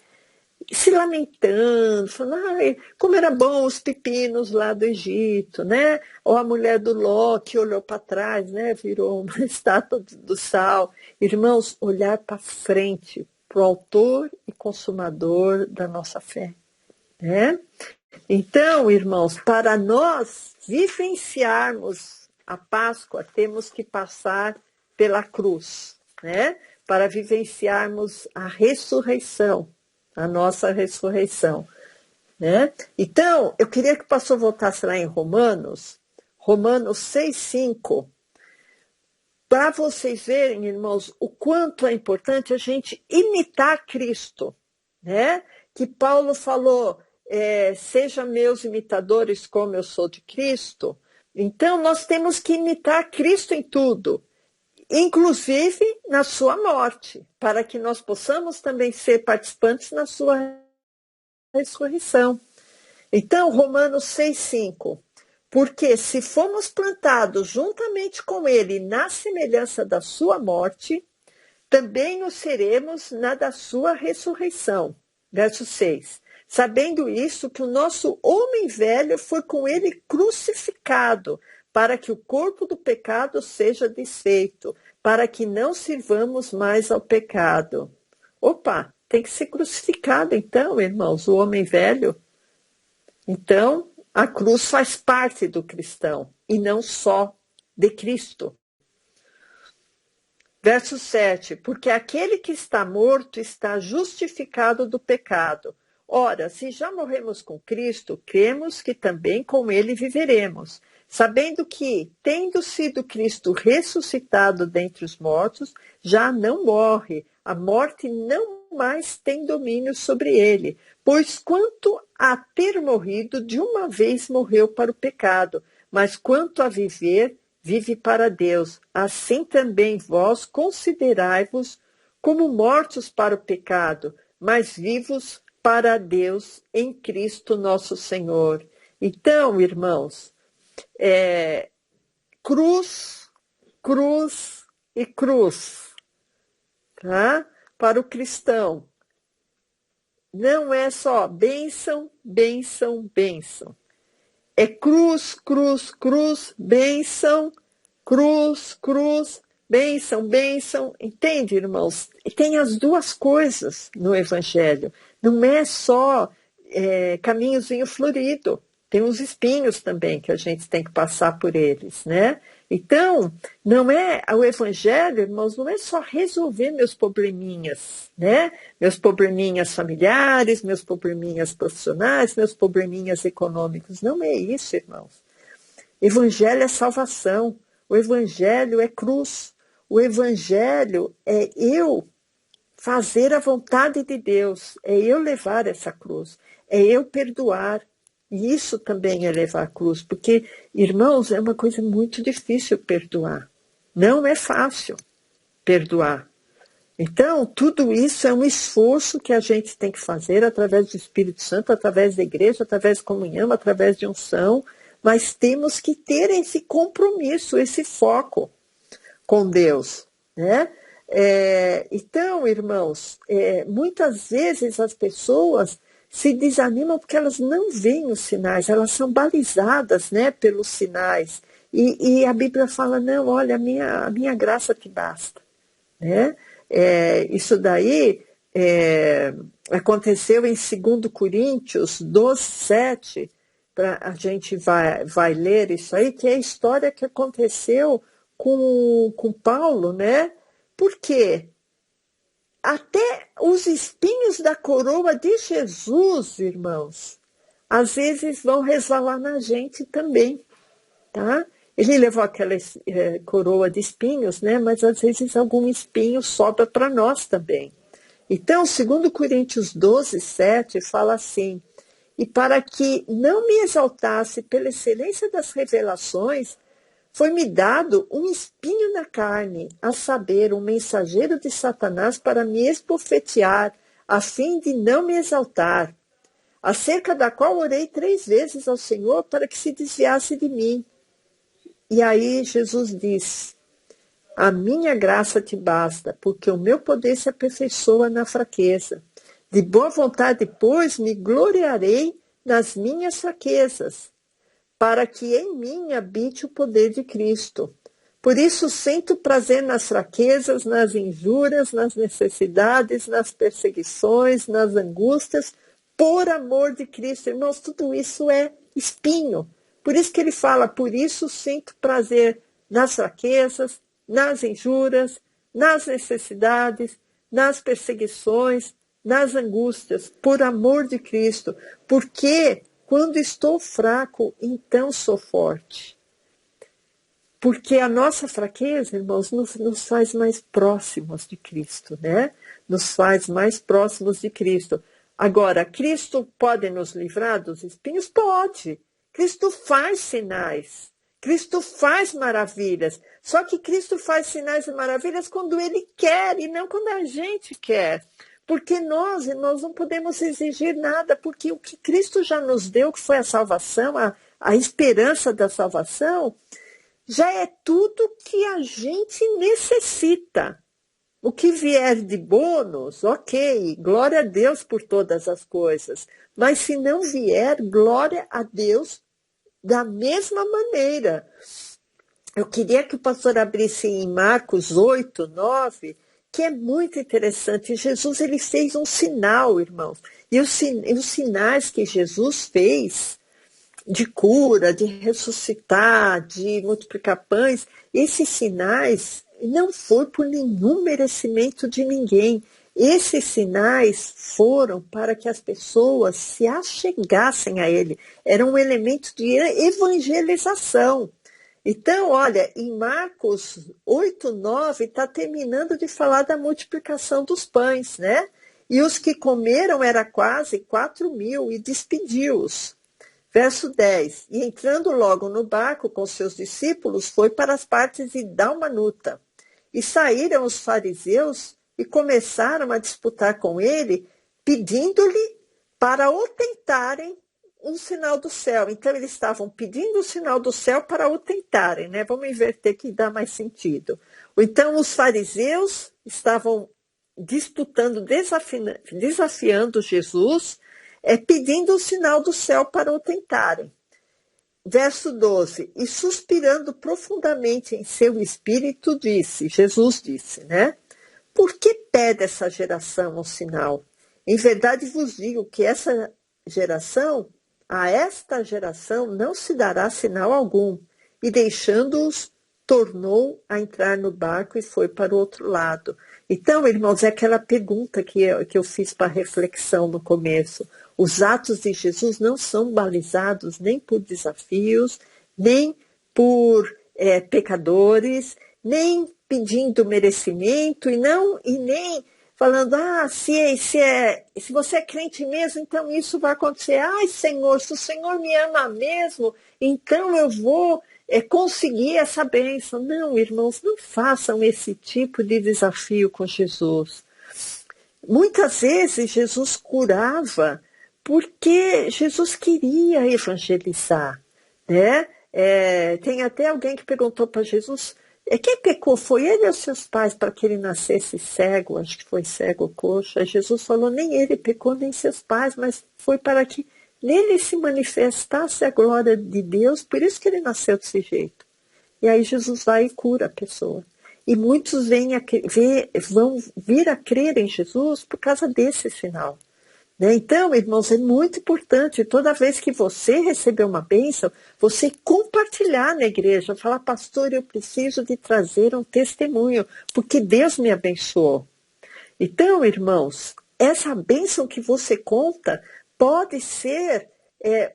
se lamentando, falando, ai, como era bom os pepinos lá do Egito, né? Ou a mulher do Ló que olhou para trás, né? Virou uma estátua do sal. Irmãos, olhar para frente, para o autor e consumador da nossa fé, né? Então, irmãos, para nós vivenciarmos a Páscoa, temos que passar pela cruz, né? Para vivenciarmos a ressurreição, a nossa ressurreição, né? Então, eu queria que o pastor voltasse lá em Romanos 6:5, para vocês verem, irmãos, o quanto é importante a gente imitar Cristo, né? Que Paulo falou, sejam meus imitadores como eu sou de Cristo. Então, nós temos que imitar Cristo em tudo, inclusive na sua morte, para que nós possamos também ser participantes na sua ressurreição. Então, Romanos 6:5, porque se fomos plantados juntamente com ele na semelhança da sua morte, também o seremos na da sua ressurreição. Verso 6, sabendo isso, que o nosso homem velho foi com ele crucificado, para que o corpo do pecado seja desfeito, para que não sirvamos mais ao pecado. Opa, tem que ser crucificado então, irmãos, o homem velho. Então, a cruz faz parte do cristão, e não só de Cristo. Verso 7, porque aquele que está morto está justificado do pecado. Ora, se já morremos com Cristo, cremos que também com ele viveremos, sabendo que, tendo sido Cristo ressuscitado dentre os mortos, já não morre, a morte não mais tem domínio sobre ele, pois quanto a ter morrido, de uma vez morreu para o pecado, mas quanto a viver, vive para Deus. Assim também vós considerai-vos como mortos para o pecado, mas vivos para Deus em Cristo nosso Senhor. Então, irmãos, cruz, cruz e cruz, tá? Para o cristão. Não é só bênção, bênção, bênção. É cruz, cruz, cruz, bênção, cruz, cruz, bênção, bênção. Entende, irmãos? E tem as duas coisas no Evangelho. Não é só caminhozinho florido. Tem os espinhos também que a gente tem que passar por eles, né? Então, não é o Evangelho, irmãos, não é só resolver meus probleminhas, né? Meus probleminhas familiares, meus probleminhas profissionais, meus probleminhas econômicos. Não é isso, irmãos. Evangelho é salvação. O Evangelho é cruz. O Evangelho é eu fazer a vontade de Deus. É eu levar essa cruz. É eu perdoar. E isso também é levar a cruz, porque, irmãos, é uma coisa muito difícil perdoar. Não é fácil perdoar. Então, tudo isso é um esforço que a gente tem que fazer através do Espírito Santo, através da igreja, através de comunhão, através de unção, mas temos que ter esse compromisso, esse foco com Deus, né? Então, irmãos, muitas vezes as pessoas se desanimam porque elas não veem os sinais, elas são balizadas, né, pelos sinais. E a Bíblia fala, não, olha, a minha graça te basta. né? Isso daí aconteceu em 2 Coríntios 12, 7, a gente vai ler isso aí, que é a história que aconteceu com Paulo, né? Por quê? Até os espinhos da coroa de Jesus, irmãos, às vezes vão resvalar na gente também, tá? Ele levou aquela coroa de espinhos, né? Mas às vezes algum espinho sobra para nós também. Então, 2 Coríntios 12, 7 fala assim: e para que não me exaltasse pela excelência das revelações, foi-me dado um espinho na carne, a saber, um mensageiro de Satanás para me esbofetear, a fim de não me exaltar, acerca da qual orei 3 vezes ao Senhor para que se desviasse de mim. E aí Jesus diz: a minha graça te basta, porque o meu poder se aperfeiçoa na fraqueza. De boa vontade, pois, me gloriarei nas minhas fraquezas, para que em mim habite o poder de Cristo. Por isso sinto prazer nas fraquezas, nas injúrias, nas necessidades, nas perseguições, nas angústias, por amor de Cristo. Irmãos, tudo isso é espinho. Por isso que ele fala: por isso sinto prazer nas fraquezas, nas injúrias, nas necessidades, nas perseguições, nas angústias, por amor de Cristo. Porque quando estou fraco, então sou forte. Porque a nossa fraqueza, irmãos, nos faz mais próximos de Cristo, né? Nos faz mais próximos de Cristo. Agora, Cristo pode nos livrar dos espinhos? Pode. Cristo faz sinais. Cristo faz maravilhas. Só que Cristo faz sinais e maravilhas quando Ele quer e não quando a gente quer. Porque nós não podemos exigir nada, porque o que Cristo já nos deu, que foi a salvação, a esperança da salvação, já é tudo que a gente necessita. O que vier de bônus, ok, glória a Deus por todas as coisas. Mas se não vier, glória a Deus da mesma maneira. Eu queria que o pastor abrisse em Marcos 8, 9, que é muito interessante. Jesus, ele fez um sinal, irmãos. E os sinais que Jesus fez, de cura, de ressuscitar, de multiplicar pães, esses sinais não foi por nenhum merecimento de ninguém. Esses sinais foram para que as pessoas se achegassem a ele. Era um elemento de evangelização. Então, olha, em Marcos 8, 9, está terminando de falar da multiplicação dos pães, né? E os que comeram era quase 4.000 e despediu-os. Verso 10, e entrando logo no barco com seus discípulos, foi para as partes de Dalmanuta. E saíram os fariseus e começaram a disputar com ele, pedindo-lhe para o tentarem um sinal do céu. Então, eles estavam pedindo o sinal do céu para o tentarem, né? Vamos inverter que dá mais sentido. Então, os fariseus estavam disputando, desafiando Jesus, pedindo o sinal do céu para o tentarem. Verso 12, e suspirando profundamente em seu espírito, Jesus disse, né? Por que pede essa geração um sinal? Em verdade vos digo que a esta geração não se dará sinal algum. E deixando-os, tornou a entrar no barco e foi para o outro lado. Então, irmãos, é aquela pergunta que eu fiz para reflexão no começo. Os atos de Jesus não são balizados nem por desafios, nem por pecadores, nem pedindo merecimento e nem falando, se você é crente mesmo, então isso vai acontecer. Ai, Senhor, se o Senhor me ama mesmo, então eu vou conseguir essa bênção. Não, irmãos, não façam esse tipo de desafio com Jesus. Muitas vezes Jesus curava porque Jesus queria evangelizar, né? Tem até alguém que perguntou para Jesus, quem pecou? Foi ele ou seus pais para que ele nascesse cego? Acho que foi cego ou coxo. Aí Jesus falou, nem ele pecou, nem seus pais, mas foi para que nele se manifestasse a glória de Deus, por isso que ele nasceu desse jeito. E aí Jesus vai e cura a pessoa. E muitos vão vir a crer em Jesus por causa desse sinal. Né? Então, irmãos, é muito importante, toda vez que você receber uma bênção, você compartilhar na igreja, falar, pastor, eu preciso de trazer um testemunho, porque Deus me abençoou. Então, irmãos, essa bênção que você conta pode ser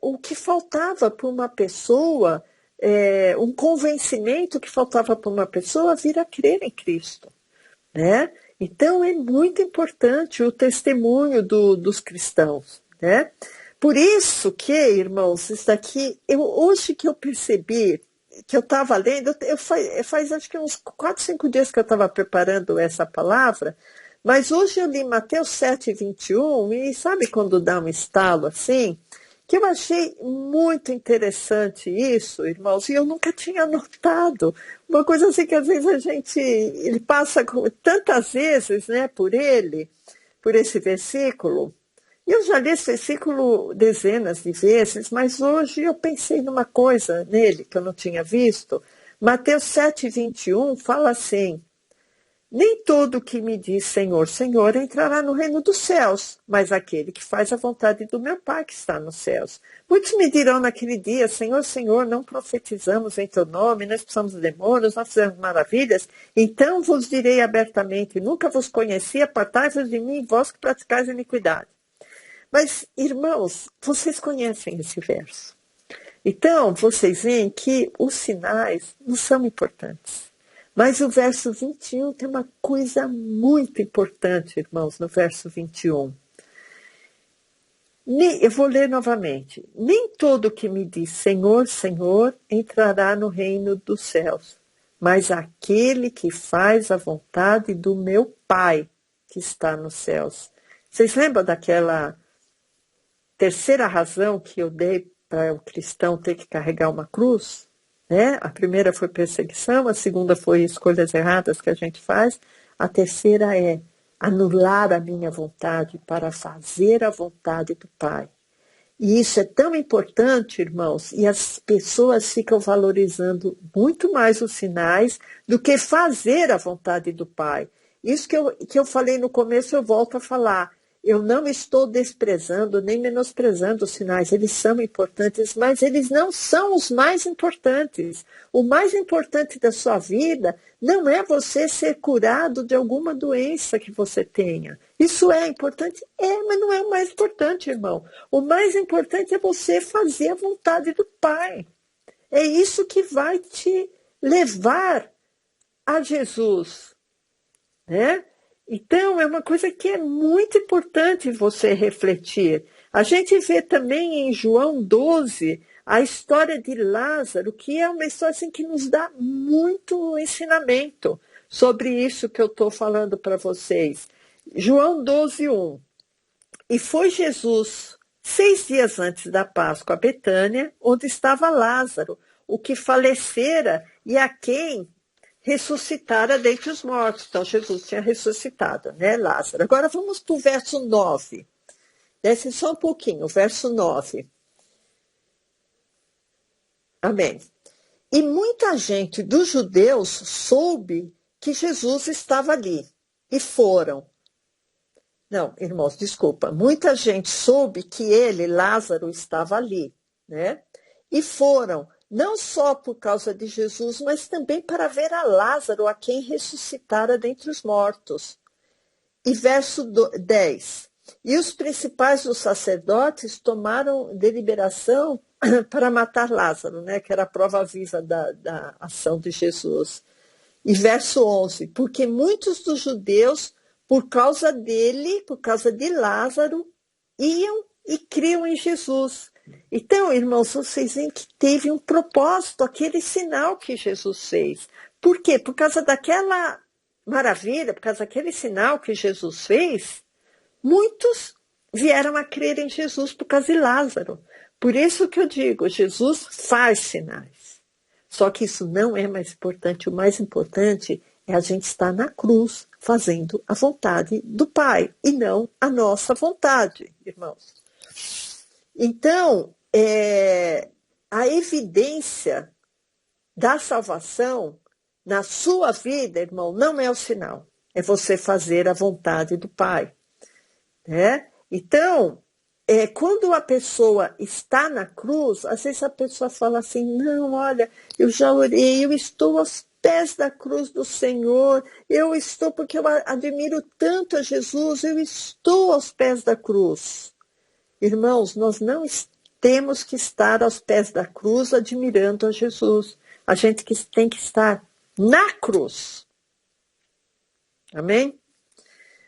o que faltava para uma pessoa, um convencimento que faltava para uma pessoa vir a crer em Cristo, né? Então, é muito importante o testemunho dos cristãos, né? Por isso que, irmãos, isso daqui, hoje que eu percebi, que eu estava lendo, faz acho que uns 4, 5 dias que eu estava preparando essa palavra, mas hoje eu li Mateus 7:21, e sabe quando dá um estalo assim? Que eu achei muito interessante isso, irmãos, e eu nunca tinha notado. Uma coisa assim que às vezes ele passa tantas vezes, né, por esse versículo. E eu já li esse versículo dezenas de vezes, mas hoje eu pensei numa coisa nele que eu não tinha visto. Mateus 7:21 fala assim: nem todo que me diz Senhor, Senhor entrará no reino dos céus, mas aquele que faz a vontade do meu Pai que está nos céus. Muitos me dirão naquele dia, Senhor, Senhor, não profetizamos em teu nome, nós expulsamos demônios, nós fizemos maravilhas. Então vos direi abertamente, nunca vos conheci, apartai-vos de mim, vós que praticais iniquidade. Mas, irmãos, vocês conhecem esse verso. Então, vocês veem que os sinais não são importantes. Mas o verso 21 tem uma coisa muito importante, irmãos, no verso 21. Eu vou ler novamente. Nem todo que me diz Senhor, Senhor, entrará no reino dos céus, mas aquele que faz a vontade do meu Pai que está nos céus. Vocês lembram daquela terceira razão que eu dei para o cristão ter que carregar uma cruz? Né? A primeira foi perseguição, a segunda foi escolhas erradas que a gente faz, a terceira é anular a minha vontade para fazer a vontade do Pai. E isso é tão importante, irmãos, e as pessoas ficam valorizando muito mais os sinais do que fazer a vontade do Pai. Isso que eu falei no começo, eu volto a falar. Eu não estou desprezando nem menosprezando os sinais, eles são importantes, mas eles não são os mais importantes. O mais importante da sua vida não é você ser curado de alguma doença que você tenha. Isso é importante? Mas não é o mais importante, irmão. O mais importante é você fazer a vontade do Pai. É isso que vai te levar a Jesus, né? Então, é uma coisa que é muito importante você refletir. A gente vê também em João 12 a história de Lázaro, que é uma história assim, que nos dá muito ensinamento sobre isso que eu estou falando para vocês. João 12:1. E foi Jesus, 6 dias antes da Páscoa, a Betânia, onde estava Lázaro, o que falecera e a quem ressuscitara dentre os mortos. Então, Jesus tinha ressuscitado, né, Lázaro? Agora vamos para o verso 9. Desce só um pouquinho, o verso 9. Amém. E muita gente dos judeus soube que Jesus estava ali. E foram. Não, irmãos, desculpa. Muita gente soube que ele, Lázaro, estava ali, né? E foram. Não só por causa de Jesus, mas também para ver a Lázaro, a quem ressuscitara dentre os mortos. E verso 10. E os principais dos sacerdotes tomaram deliberação para matar Lázaro, né, que era a prova viva da ação de Jesus. E verso 11. Porque muitos dos judeus, por causa dele, por causa de Lázaro, iam e criam em Jesus. Então, irmãos, vocês veem que teve um propósito, aquele sinal que Jesus fez. Por quê? Por causa daquela maravilha, por causa daquele sinal que Jesus fez, muitos vieram a crer em Jesus por causa de Lázaro. Por isso que eu digo, Jesus faz sinais. Só que isso não é mais importante. O mais importante é a gente estar na cruz fazendo a vontade do Pai e não a nossa vontade, irmãos. Então, a evidência da salvação na sua vida, irmão, não é o sinal. É você fazer a vontade do Pai. Né? Então, quando a pessoa está na cruz, às vezes a pessoa fala assim, não, olha, eu já orei, eu estou aos pés da cruz do Senhor, eu estou, porque eu admiro tanto a Jesus, eu estou aos pés da cruz. Irmãos, nós não temos que estar aos pés da cruz admirando a Jesus. A gente tem que estar na cruz. Amém?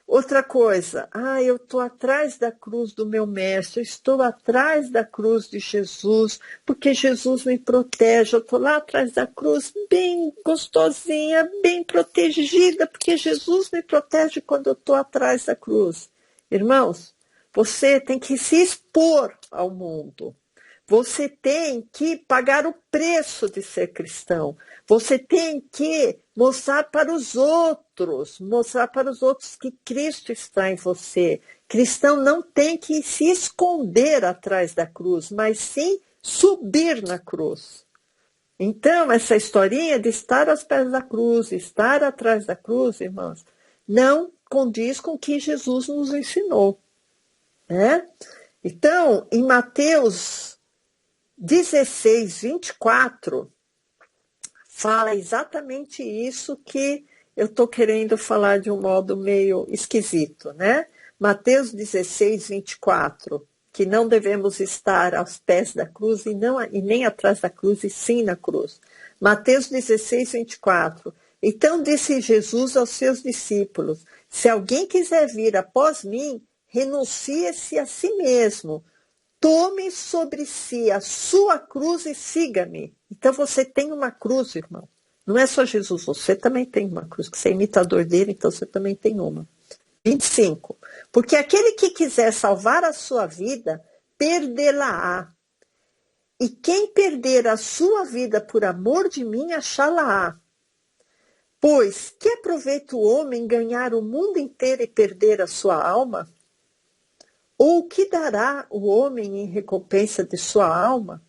Outra coisa, eu estou atrás da cruz do meu mestre, eu estou atrás da cruz de Jesus, porque Jesus me protege, eu estou lá atrás da cruz, bem gostosinha, bem protegida, porque Jesus me protege quando eu estou atrás da cruz. Irmãos, você tem que se expor ao mundo. Você tem que pagar o preço de ser cristão. Você tem que mostrar para os outros que Cristo está em você. Cristão não tem que se esconder atrás da cruz, mas sim subir na cruz. Então, essa historinha de estar aos pés da cruz, estar atrás da cruz, irmãos, não condiz com o que Jesus nos ensinou. Né? Então, em Mateus 16, 24, fala exatamente isso que eu estou querendo falar de um modo meio esquisito, né? Mateus 16, 24, que não devemos estar aos pés da cruz e nem atrás da cruz, e sim na cruz. Mateus 16, 24. Então disse Jesus aos seus discípulos, se alguém quiser vir após mim, renuncie-se a si mesmo, tome sobre si a sua cruz e siga-me. Então você tem uma cruz, irmão. Não é só Jesus, você também tem uma cruz. Você é imitador dele, então você também tem uma. 25. Porque aquele que quiser salvar a sua vida, perdê-la-á. E quem perder a sua vida por amor de mim, achá-la-á. Pois que aproveita o homem ganhar o mundo inteiro e perder a sua alma? Ou o que dará o homem em recompensa de sua alma?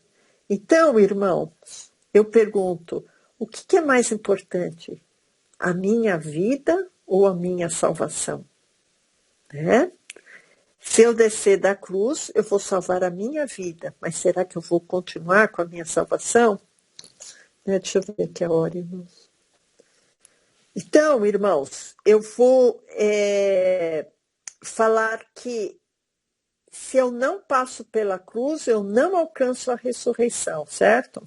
Então, irmãos, eu pergunto, o que é mais importante? A minha vida ou a minha salvação? Né? Se eu descer da cruz, eu vou salvar a minha vida, mas será que eu vou continuar com a minha salvação? Deixa eu ver aqui a hora, irmãos. Então, irmãos, eu vou falar que se eu não passo pela cruz, eu não alcanço a ressurreição, certo?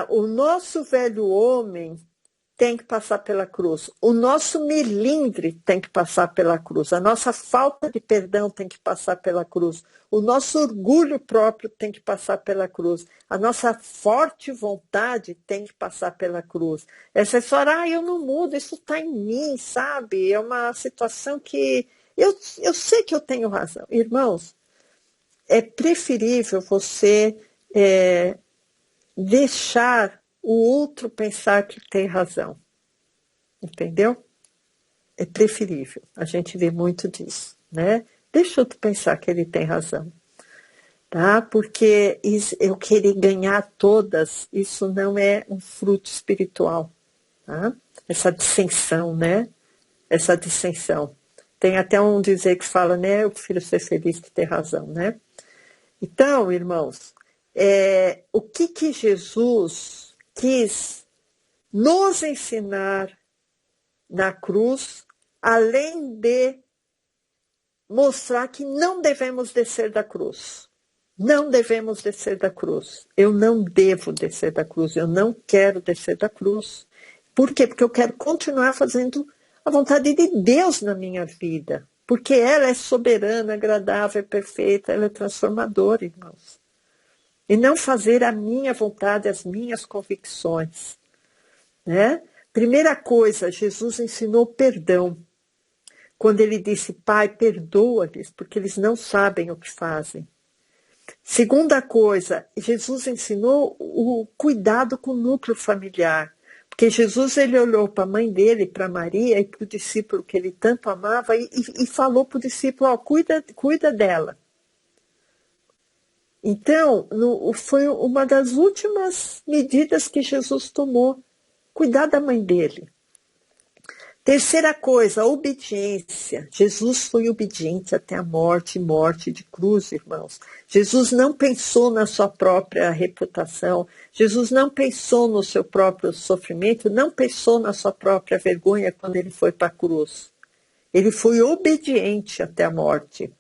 O nosso velho homem tem que passar pela cruz. O nosso melindre tem que passar pela cruz. A nossa falta de perdão tem que passar pela cruz. O nosso orgulho próprio tem que passar pela cruz. A nossa forte vontade tem que passar pela cruz. Essa história, eu não mudo, isso está em mim, sabe? É uma situação que eu sei que eu tenho razão. Irmãos, é preferível você deixar o outro pensar que tem razão. Entendeu? É preferível. A gente vê muito disso, né? Deixa o outro pensar que ele tem razão. Tá? Porque eu querer ganhar todas, isso não é um fruto espiritual. Tá? Essa dissensão, né? Essa dissensão. Tem até um dizer que fala, né? Eu prefiro ser feliz que ter razão, né? Então, irmãos, o que Jesus quis nos ensinar na cruz, além de mostrar que não devemos descer da cruz. Não devemos descer da cruz. Eu não devo descer da cruz. Eu não quero descer da cruz. Por quê? Porque eu quero continuar fazendo a vontade de Deus na minha vida. Porque ela é soberana, agradável, perfeita, ela é transformadora, irmãos. E não fazer a minha vontade, as minhas convicções. Né? Primeira coisa, Jesus ensinou perdão. Quando ele disse, Pai, perdoa-lhes, porque eles não sabem o que fazem. Segunda coisa, Jesus ensinou o cuidado com o núcleo familiar. Porque Jesus ele olhou para a mãe dele, para Maria e para o discípulo que ele tanto amava e falou para o discípulo, cuida dela. Então, foi uma das últimas medidas que Jesus tomou, cuidar da mãe dele. Terceira coisa, a obediência. Jesus foi obediente até a morte, morte de cruz, irmãos. Jesus não pensou na sua própria reputação, Jesus não pensou no seu próprio sofrimento, não pensou na sua própria vergonha quando ele foi para a cruz. Ele foi obediente até a morte.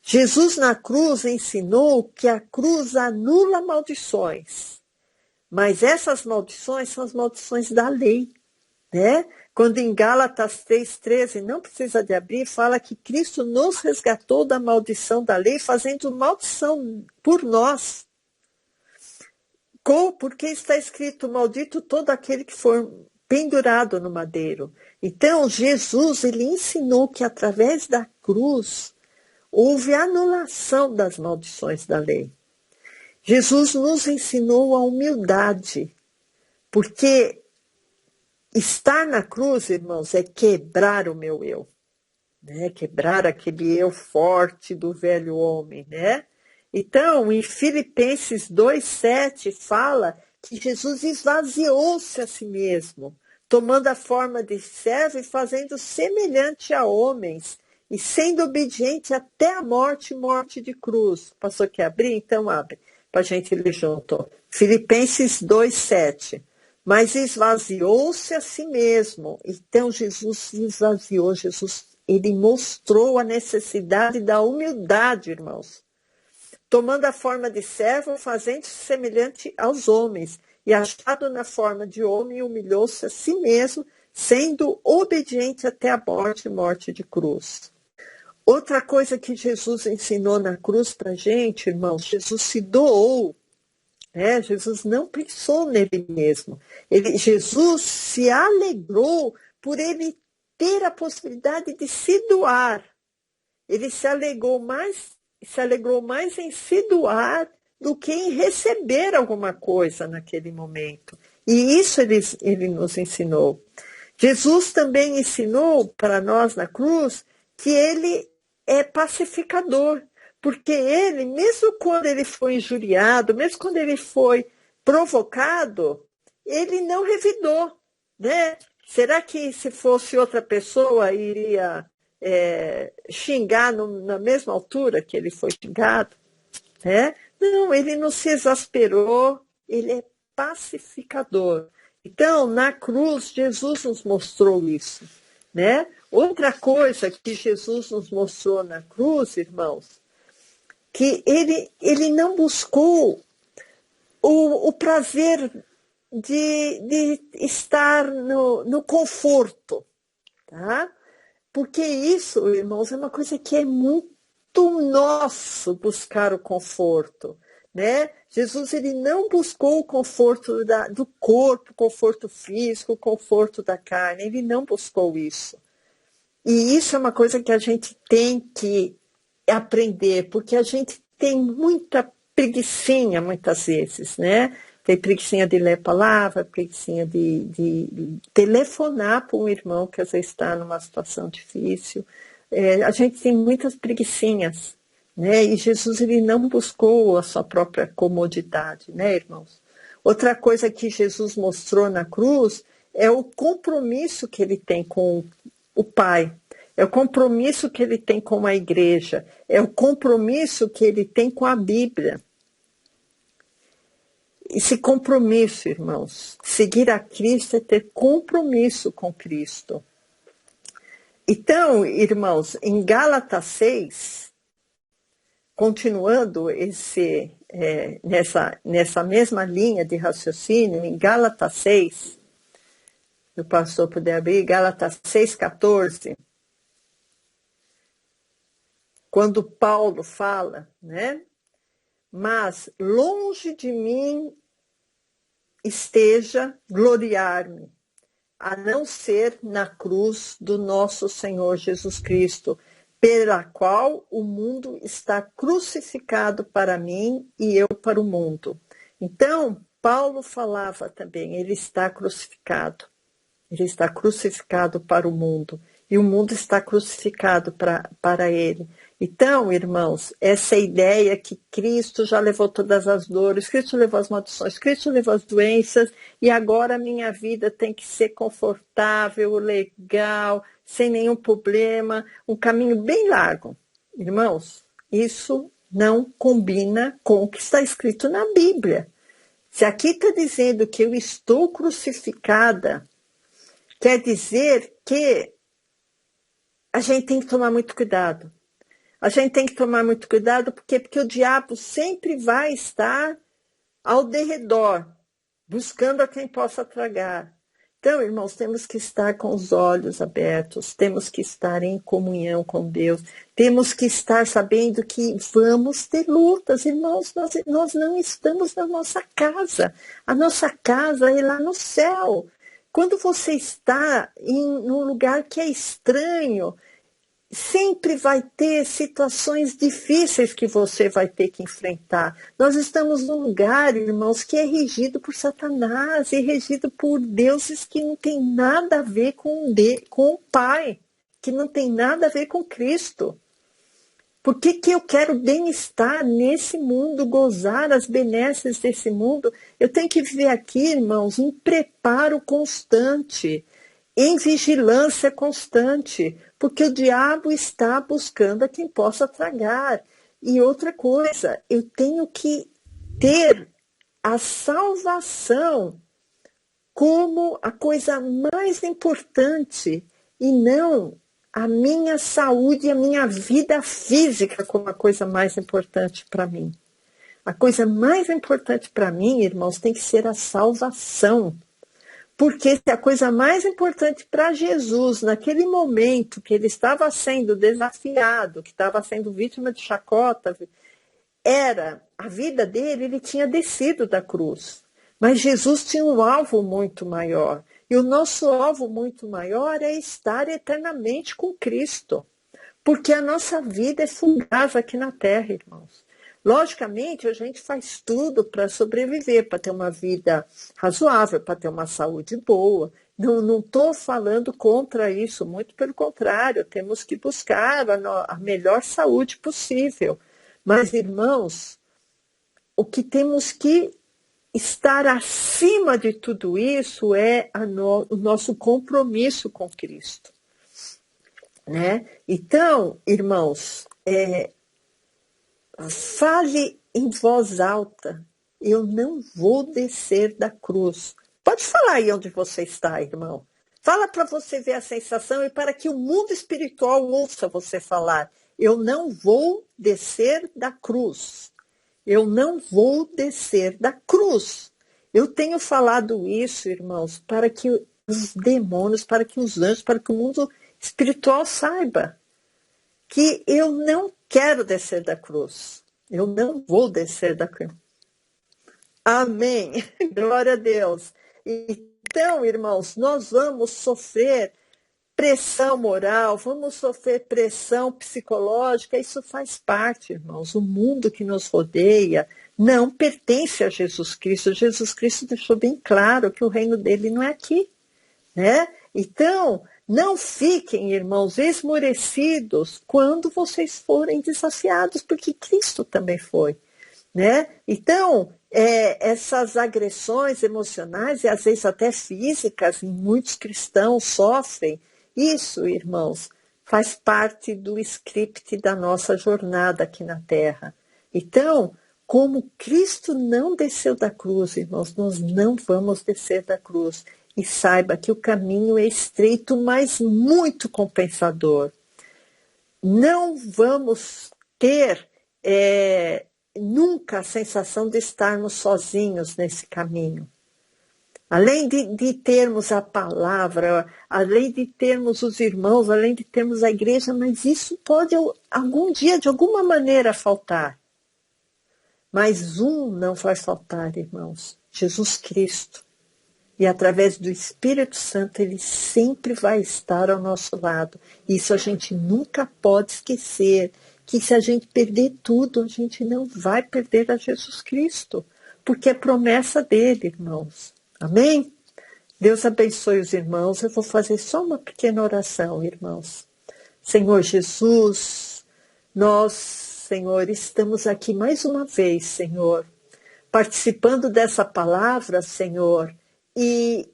Jesus na cruz ensinou que a cruz anula maldições, mas essas maldições são as maldições da lei, né? Quando em Gálatas 3,13, não precisa de abrir, fala que Cristo nos resgatou da maldição da lei, fazendo maldição por nós. Porque está escrito, maldito todo aquele que for pendurado no madeiro. Então, Jesus, ele ensinou que através da cruz, houve anulação das maldições da lei. Jesus nos ensinou a humildade, porque estar na cruz, irmãos, é quebrar o meu eu, né? Quebrar aquele eu forte do velho homem, né? Então, em Filipenses 2,7 fala que Jesus esvaziou-se a si mesmo, tomando a forma de servo e fazendo semelhante a homens, e sendo obediente até a morte, morte de cruz. Passou aqui a abrir? Então abre, para a gente ler junto. Filipenses 2,7. Mas esvaziou-se a si mesmo. Então Jesus se esvaziou, ele mostrou a necessidade da humildade, irmãos. Tomando a forma de servo, fazendo-se semelhante aos homens. E achado na forma de homem, humilhou-se a si mesmo, sendo obediente até a morte, morte de cruz. Outra coisa que Jesus ensinou na cruz para a gente, irmãos, Jesus se doou. Jesus não pensou nele mesmo. Jesus se alegrou por ele ter a possibilidade de se doar. Ele se alegrou mais em se doar do que em receber alguma coisa naquele momento. E isso ele nos ensinou. Jesus também ensinou para nós na cruz que ele é pacificador. Porque ele, mesmo quando ele foi injuriado, mesmo quando ele foi provocado, ele não revidou, né? Será que se fosse outra pessoa iria xingar na mesma altura que ele foi xingado? Né? Não, ele não se exasperou, ele é pacificador. Então, na cruz, Jesus nos mostrou isso, né? Outra coisa que Jesus nos mostrou na cruz, irmãos, que ele não buscou o prazer de estar no conforto, tá? Porque isso, irmãos, é uma coisa que é muito nosso buscar o conforto, né? Jesus, ele não buscou o conforto do corpo, conforto físico, conforto da carne, ele não buscou isso. E isso é uma coisa que a gente tem que aprender, porque a gente tem muita preguicinha muitas vezes, né? Tem preguicinha de ler a palavra, preguicinha de telefonar para um irmão que às vezes está numa situação difícil. A gente tem muitas preguicinhas, né? E Jesus, ele não buscou a sua própria comodidade, né, irmãos? Outra coisa que Jesus mostrou na cruz é o compromisso que ele tem com o Pai. É o compromisso que ele tem com a igreja. É o compromisso que ele tem com a Bíblia. Esse compromisso, irmãos, seguir a Cristo é ter compromisso com Cristo. Então, irmãos, em Gálatas 6, continuando nessa mesma linha de raciocínio, em Gálatas 6, se o pastor puder abrir, Gálatas 6,14, quando Paulo fala, né? Mas longe de mim esteja gloriar-me, a não ser na cruz do nosso Senhor Jesus Cristo, pela qual o mundo está crucificado para mim e eu para o mundo. Então, Paulo falava também, ele está crucificado para o mundo, e o mundo está crucificado para ele. Então, irmãos, essa ideia que Cristo já levou todas as dores, Cristo levou as maldições, Cristo levou as doenças, e agora a minha vida tem que ser confortável, legal, sem nenhum problema, um caminho bem largo. Irmãos, isso não combina com o que está escrito na Bíblia. Se aqui está dizendo que eu estou crucificada, quer dizer que a gente tem que tomar muito cuidado. A gente tem que tomar muito cuidado porque o diabo sempre vai estar ao derredor, buscando a quem possa tragar. Então, irmãos, temos que estar com os olhos abertos, temos que estar em comunhão com Deus, temos que estar sabendo que vamos ter lutas, irmãos, nós não estamos na nossa casa. A nossa casa é lá no céu. Quando você está num lugar que é estranho, sempre vai ter situações difíceis que você vai ter que enfrentar. Nós estamos num lugar, irmãos, que é regido por Satanás e regido por deuses que não tem nada a ver com o Pai, que não tem nada a ver com Cristo. Por que eu quero bem-estar nesse mundo, gozar as benesses desse mundo? Eu tenho que viver aqui, irmãos, em preparo constante, em vigilância constante, porque o diabo está buscando a quem possa tragar. E outra coisa, eu tenho que ter a salvação como a coisa mais importante e não a minha saúde e a minha vida física como a coisa mais importante para mim. A coisa mais importante para mim, irmãos, tem que ser a salvação. Porque se a coisa mais importante para Jesus, naquele momento que ele estava sendo desafiado, que estava sendo vítima de chacota, era a vida dele, ele tinha descido da cruz. Mas Jesus tinha um alvo muito maior. E o nosso alvo muito maior é estar eternamente com Cristo. Porque a nossa vida é fugaz aqui na terra, irmãos. Logicamente, a gente faz tudo para sobreviver, para ter uma vida razoável, para ter uma saúde boa. Não estou falando contra isso, muito pelo contrário, temos que buscar a melhor saúde possível. Mas, irmãos, o que temos que estar acima de tudo isso é o nosso compromisso com Cristo. Né? Então, irmãos, fale em voz alta, eu não vou descer da cruz. Pode falar aí onde você está, irmão. Fala para você ver a sensação e para que o mundo espiritual ouça você falar. Eu não vou descer da cruz. Eu não vou descer da cruz. Eu tenho falado isso, irmãos, para que os demônios, para que os anjos, para que o mundo espiritual saiba que eu não quero descer da cruz. Eu não vou descer da cruz. Amém. Glória a Deus. Então, irmãos, nós vamos sofrer pressão moral, vamos sofrer pressão psicológica, isso faz parte, irmãos. O mundo que nos rodeia não pertence a Jesus Cristo. Jesus Cristo deixou bem claro que o reino dele não é aqui, né? Então, não fiquem, irmãos, esmorecidos quando vocês forem desafiados, porque Cristo também foi, né? Então, essas agressões emocionais e às vezes até físicas, muitos cristãos sofrem. Isso, irmãos, faz parte do script da nossa jornada aqui na Terra. Então, como Cristo não desceu da cruz, irmãos, nós não vamos descer da cruz. E saiba que o caminho é estreito, mas muito compensador. Não vamos ter nunca a sensação de estarmos sozinhos nesse caminho. Além de termos a palavra, além de termos os irmãos, além de termos a igreja, mas isso pode algum dia, de alguma maneira, faltar. Mas não vai faltar, irmãos, Jesus Cristo. E através do Espírito Santo, ele sempre vai estar ao nosso lado. Isso a gente nunca pode esquecer, que se a gente perder tudo, a gente não vai perder a Jesus Cristo, porque é promessa dele, irmãos. Amém? Deus abençoe os irmãos. Eu vou fazer só uma pequena oração, irmãos. Senhor Jesus, Nós, Senhor, estamos aqui mais uma vez, Senhor, participando dessa palavra, Senhor, e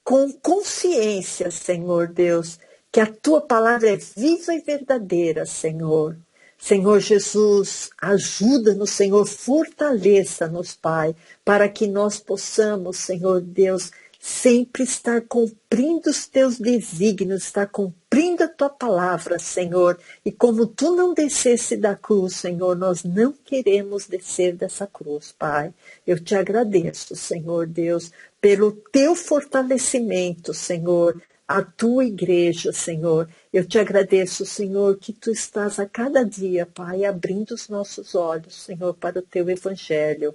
com consciência, Senhor Deus, que a tua palavra é viva e verdadeira, Senhor. Senhor Jesus, ajuda-nos, Senhor, fortaleça-nos, Pai, para que nós possamos, Senhor Deus, sempre estar cumprindo os teus desígnios, estar cumprindo a tua palavra, Senhor. E como tu não descesse da cruz, Senhor, nós não queremos descer dessa cruz, Pai. Eu te agradeço, Senhor Deus, pelo teu fortalecimento, Senhor, a tua igreja, Senhor. Eu te agradeço, Senhor, que tu estás a cada dia, Pai, abrindo os nossos olhos, Senhor, para o teu evangelho.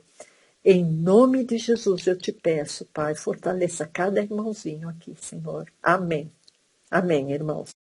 Em nome de Jesus eu te peço, Pai, fortaleça cada irmãozinho aqui, Senhor. Amém. Amém, irmãos.